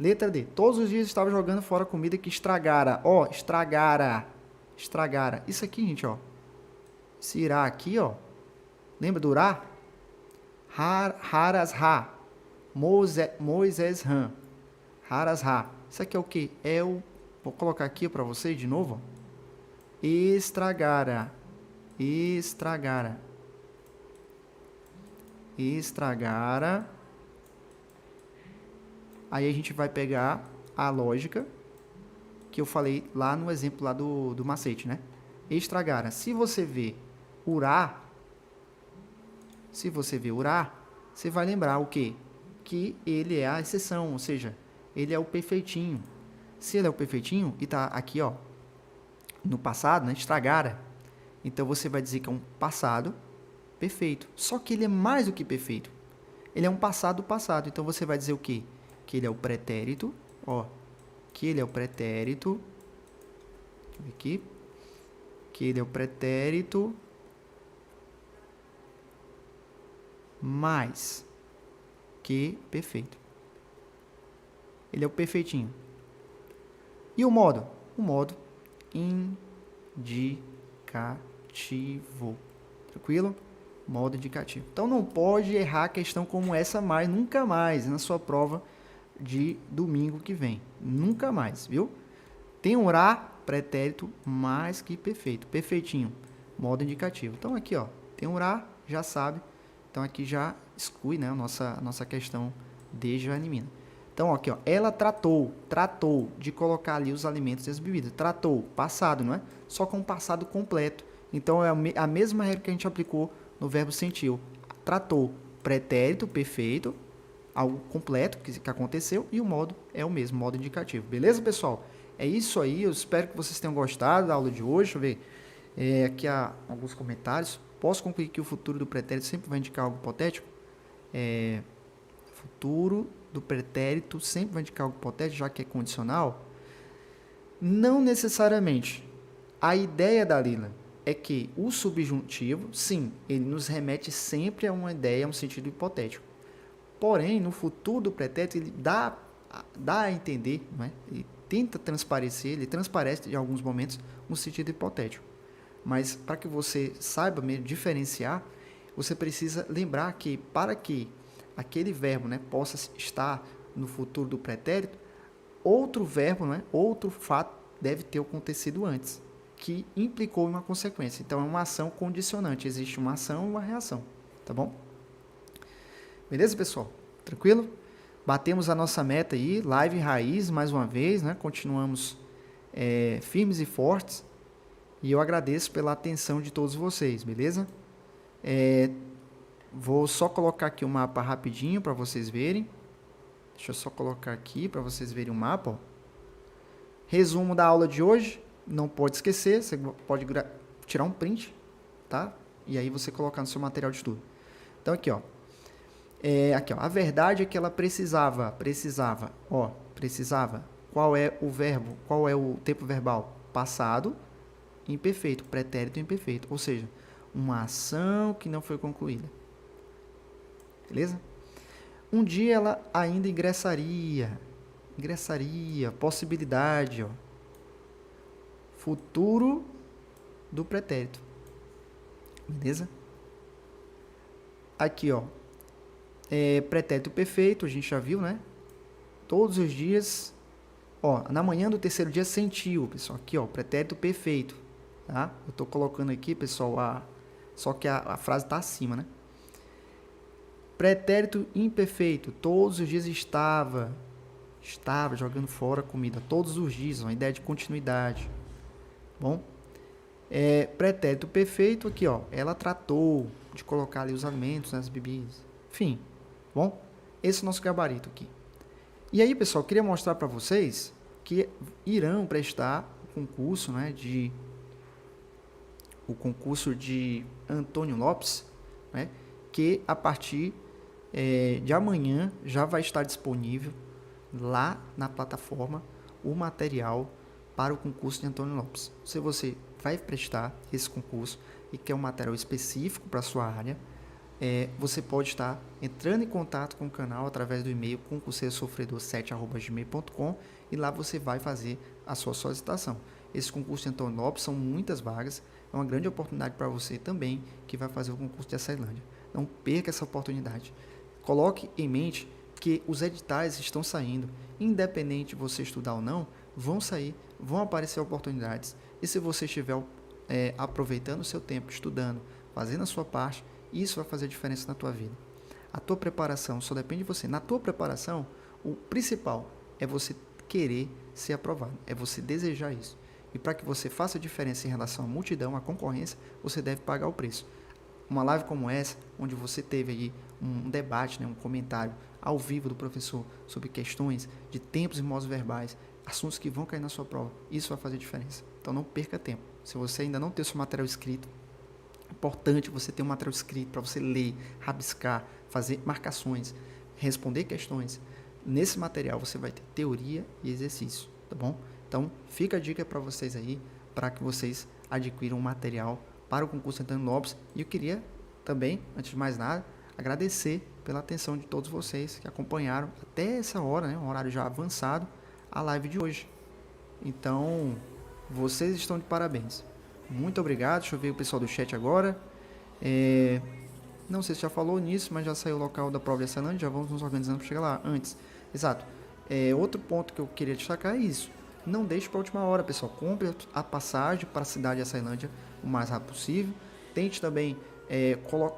Letra D. Todos os dias estava jogando fora comida que estragara. Ó, estragara. Estragara. Isso aqui, gente, ó. Esse irá aqui, ó. Lembra do irá? Haras ha. Moisés ram. Haras ha. Isso aqui é o quê? É o... Vou colocar aqui para vocês de novo. Ó. Estragara. Estragara. Estragara. Aí a gente vai pegar a lógica que eu falei lá no exemplo lá do macete, né? Estragara. Se você vê urá, você vai lembrar o quê? Que ele é a exceção, ou seja, ele é o perfeitinho. Se ele é o perfeitinho e tá aqui, ó, no passado, né? Estragara. Então você vai dizer que é um passado perfeito. Só que ele é mais do que perfeito. Ele é um passado passado. Então você vai dizer o quê? Que ele é o pretérito, ó, que ele é o pretérito, deixa eu ver aqui, que ele é o pretérito mais que perfeito. Ele é o perfeitinho. E o modo? O modo indicativo. Tranquilo? Modo indicativo. Então não pode errar questão como essa mais, nunca mais, na sua prova de domingo que vem. Nunca mais, viu? Tem um urá, pretérito mais que perfeito. Perfeitinho. Modo indicativo. Então aqui, ó, tem um urá, já sabe. Então, aqui já exclui, né, a nossa questão de Joanimina. Então, aqui, ó, ela tratou de colocar ali os alimentos e as bebidas. Tratou, passado, não é? Só com o passado completo. Então, é a mesma regra que a gente aplicou no verbo sentiu. Tratou, pretérito perfeito, algo completo que aconteceu, e o modo é o mesmo, modo indicativo. Beleza, pessoal? É isso aí, eu espero que vocês tenham gostado da aula de hoje. Deixa eu ver, aqui há alguns comentários. Posso concluir que o futuro do pretérito sempre vai indicar algo hipotético? Futuro do pretérito sempre vai indicar algo hipotético, já que é condicional? Não necessariamente. A ideia da Lila é que o subjuntivo, sim, ele nos remete sempre a uma ideia, a um sentido hipotético. Porém, no futuro do pretérito, ele dá a entender, não é? Ele tenta transparecer, ele transparece em alguns momentos um sentido hipotético. Mas para que você saiba mesmo diferenciar, você precisa lembrar que para que aquele verbo, né, possa estar no futuro do pretérito, outro verbo, né, outro fato deve ter acontecido antes, que implicou em uma consequência. Então é uma ação condicionante, existe uma ação e uma reação, tá bom? Beleza, pessoal? Tranquilo? Batemos a nossa meta aí, live raiz mais uma vez, né? Continuamos firmes e fortes, e eu agradeço pela atenção de todos vocês, beleza? Vou só colocar aqui o mapa rapidinho para vocês verem. Deixa eu só colocar aqui para vocês verem o mapa. Ó. Resumo da aula de hoje. Não pode esquecer, você pode tirar um print, tá? E aí você colocar no seu material de estudo. Então aqui, ó. Aqui, ó. A verdade é que ela precisava. Qual é o verbo? Qual é o tempo verbal? Passado imperfeito, pretérito imperfeito. Ou seja, uma ação que não foi concluída. Beleza? Um dia ela ainda ingressaria, possibilidade, ó. Futuro do pretérito. Beleza? Aqui, ó. Pretérito perfeito, a gente já viu, né? Todos os dias, ó, na manhã do terceiro dia sentiu, pessoal. Aqui, ó, pretérito perfeito, tá? Eu tô colocando aqui, pessoal, só que a frase tá acima, né? Pretérito imperfeito, todos os dias estava jogando fora a comida, todos os dias, uma ideia de continuidade. Bom, pretérito perfeito, aqui, ó, ela tratou de colocar ali os alimentos, né, as bebidas, enfim, bom, esse é o nosso gabarito aqui. E aí, pessoal, eu queria mostrar para vocês que irão prestar o concurso de Antônio Lopes, né, que a partir de amanhã já vai estar disponível lá na plataforma o material para o concurso de Antônio Lopes. Se você vai prestar esse concurso e quer um material específico para a sua área, você pode estar entrando em contato com o canal através do e-mail concurseirosofredor7@gmail.com e lá você vai fazer a sua solicitação. Esse concurso de Antônio Lopes são muitas vagas, é uma grande oportunidade para você também que vai fazer o concurso de Açailândia. Não perca essa oportunidade. Coloque em mente que os editais estão saindo, independente de você estudar ou não, vão sair, vão aparecer oportunidades. E se você estiver aproveitando o seu tempo, estudando, fazendo a sua parte, isso vai fazer diferença na tua vida. A tua preparação só depende de você. Na tua preparação, o principal é você querer ser aprovado, é você desejar isso. E para que você faça diferença em relação à multidão, à concorrência, você deve pagar o preço. Uma live como essa, onde você teve aí um debate, né, um comentário ao vivo do professor sobre questões de tempos e modos verbais, assuntos que vão cair na sua prova, isso vai fazer diferença. Então não perca tempo. Se você ainda não tem o seu material escrito, é importante você ter um material escrito para você ler, rabiscar, fazer marcações, responder questões. Nesse material você vai ter teoria e exercício, tá bom? Então fica a dica para vocês aí, para que vocês adquiram um material para o concurso Antônio Lopes. E eu queria também, antes de mais nada, agradecer pela atenção de todos vocês que acompanharam até essa hora, né, um horário já avançado, a live de hoje. Então, vocês estão de parabéns. Muito obrigado. Deixa eu ver o pessoal do chat agora. Não sei se já falou nisso, mas já saiu o local da prova de Açailândia, já vamos nos organizando para chegar lá antes. Exato. Outro ponto que eu queria destacar é isso. Não deixe para a última hora, pessoal. Compre a passagem para a cidade de Açailândia o mais rápido possível. Tente também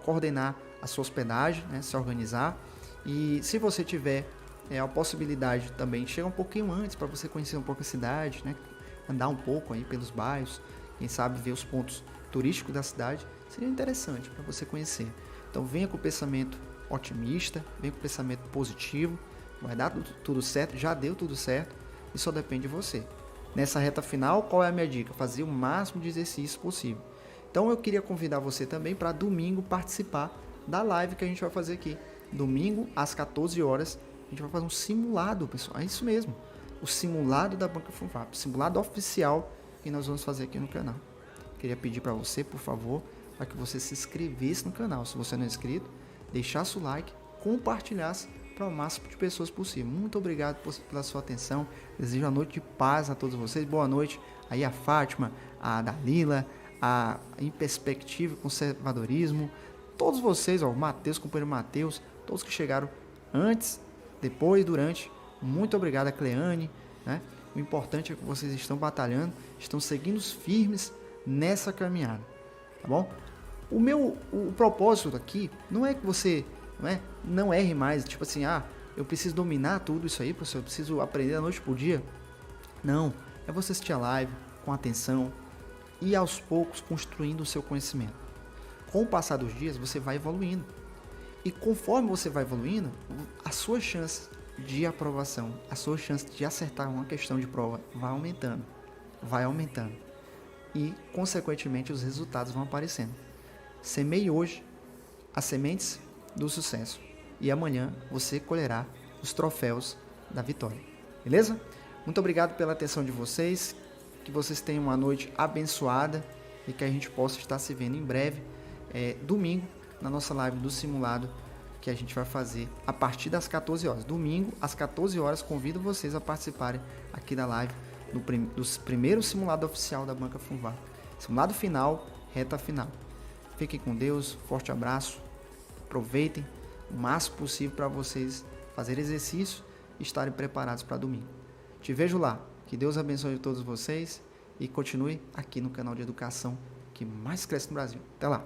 coordenar a sua hospedagem, né, se organizar. E se você tiver a possibilidade também, chega um pouquinho antes para você conhecer um pouco a cidade, né, andar um pouco aí pelos bairros, quem sabe ver os pontos turísticos da cidade, seria interessante para você conhecer. Então venha com o pensamento otimista, venha com o pensamento positivo, vai dar tudo certo, já deu tudo certo e só depende de você. Nessa reta final, qual é a minha dica? Fazer o máximo de exercício possível. Então eu queria convidar você também para domingo participar da live que a gente vai fazer aqui. Domingo às 14 horas, a gente vai fazer um simulado, pessoal. É isso mesmo. O simulado da Banca Funvap, simulado oficial que nós vamos fazer aqui no canal. Queria pedir para você, por favor, para que você se inscrevesse no canal. Se você não é inscrito, deixasse o like, compartilhasse para o máximo de pessoas possível. Muito obrigado pela sua atenção. Desejo uma noite de paz a todos vocês. Boa noite aí a Fátima, a Dalila, a Em Perspectiva Conservadorismo, todos vocês, ó, o Matheus, companheiro Matheus, todos que chegaram antes, depois, durante. Muito obrigado a Cleane, né? O importante é que vocês estão batalhando, estão seguindo firmes nessa caminhada, tá bom? O propósito aqui não é que você não erre mais, tipo assim, eu preciso dominar tudo isso aí, professor, eu preciso aprender da noite pro dia. Não, é você assistir a live com atenção e aos poucos construindo o seu conhecimento. Com o passar dos dias, você vai evoluindo. E conforme você vai evoluindo, a sua chance de aprovação, a sua chance de acertar uma questão de prova vai aumentando. E, consequentemente, os resultados vão aparecendo. Semeie hoje as sementes do sucesso. E amanhã você colherá os troféus da vitória. Beleza? Muito obrigado pela atenção de vocês. Que vocês tenham uma noite abençoada e que a gente possa estar se vendo em breve, domingo, na nossa live do simulado que a gente vai fazer a partir das 14 horas. Domingo, às 14 horas, convido vocês a participarem aqui da live do primeiro simulado oficial da Banca Funvap. Simulado final, reta final. Fiquem com Deus, forte abraço, aproveitem o máximo possível para vocês fazerem exercício e estarem preparados para domingo. Te vejo lá, que Deus abençoe todos vocês e continue aqui no canal de educação que mais cresce no Brasil. Até lá!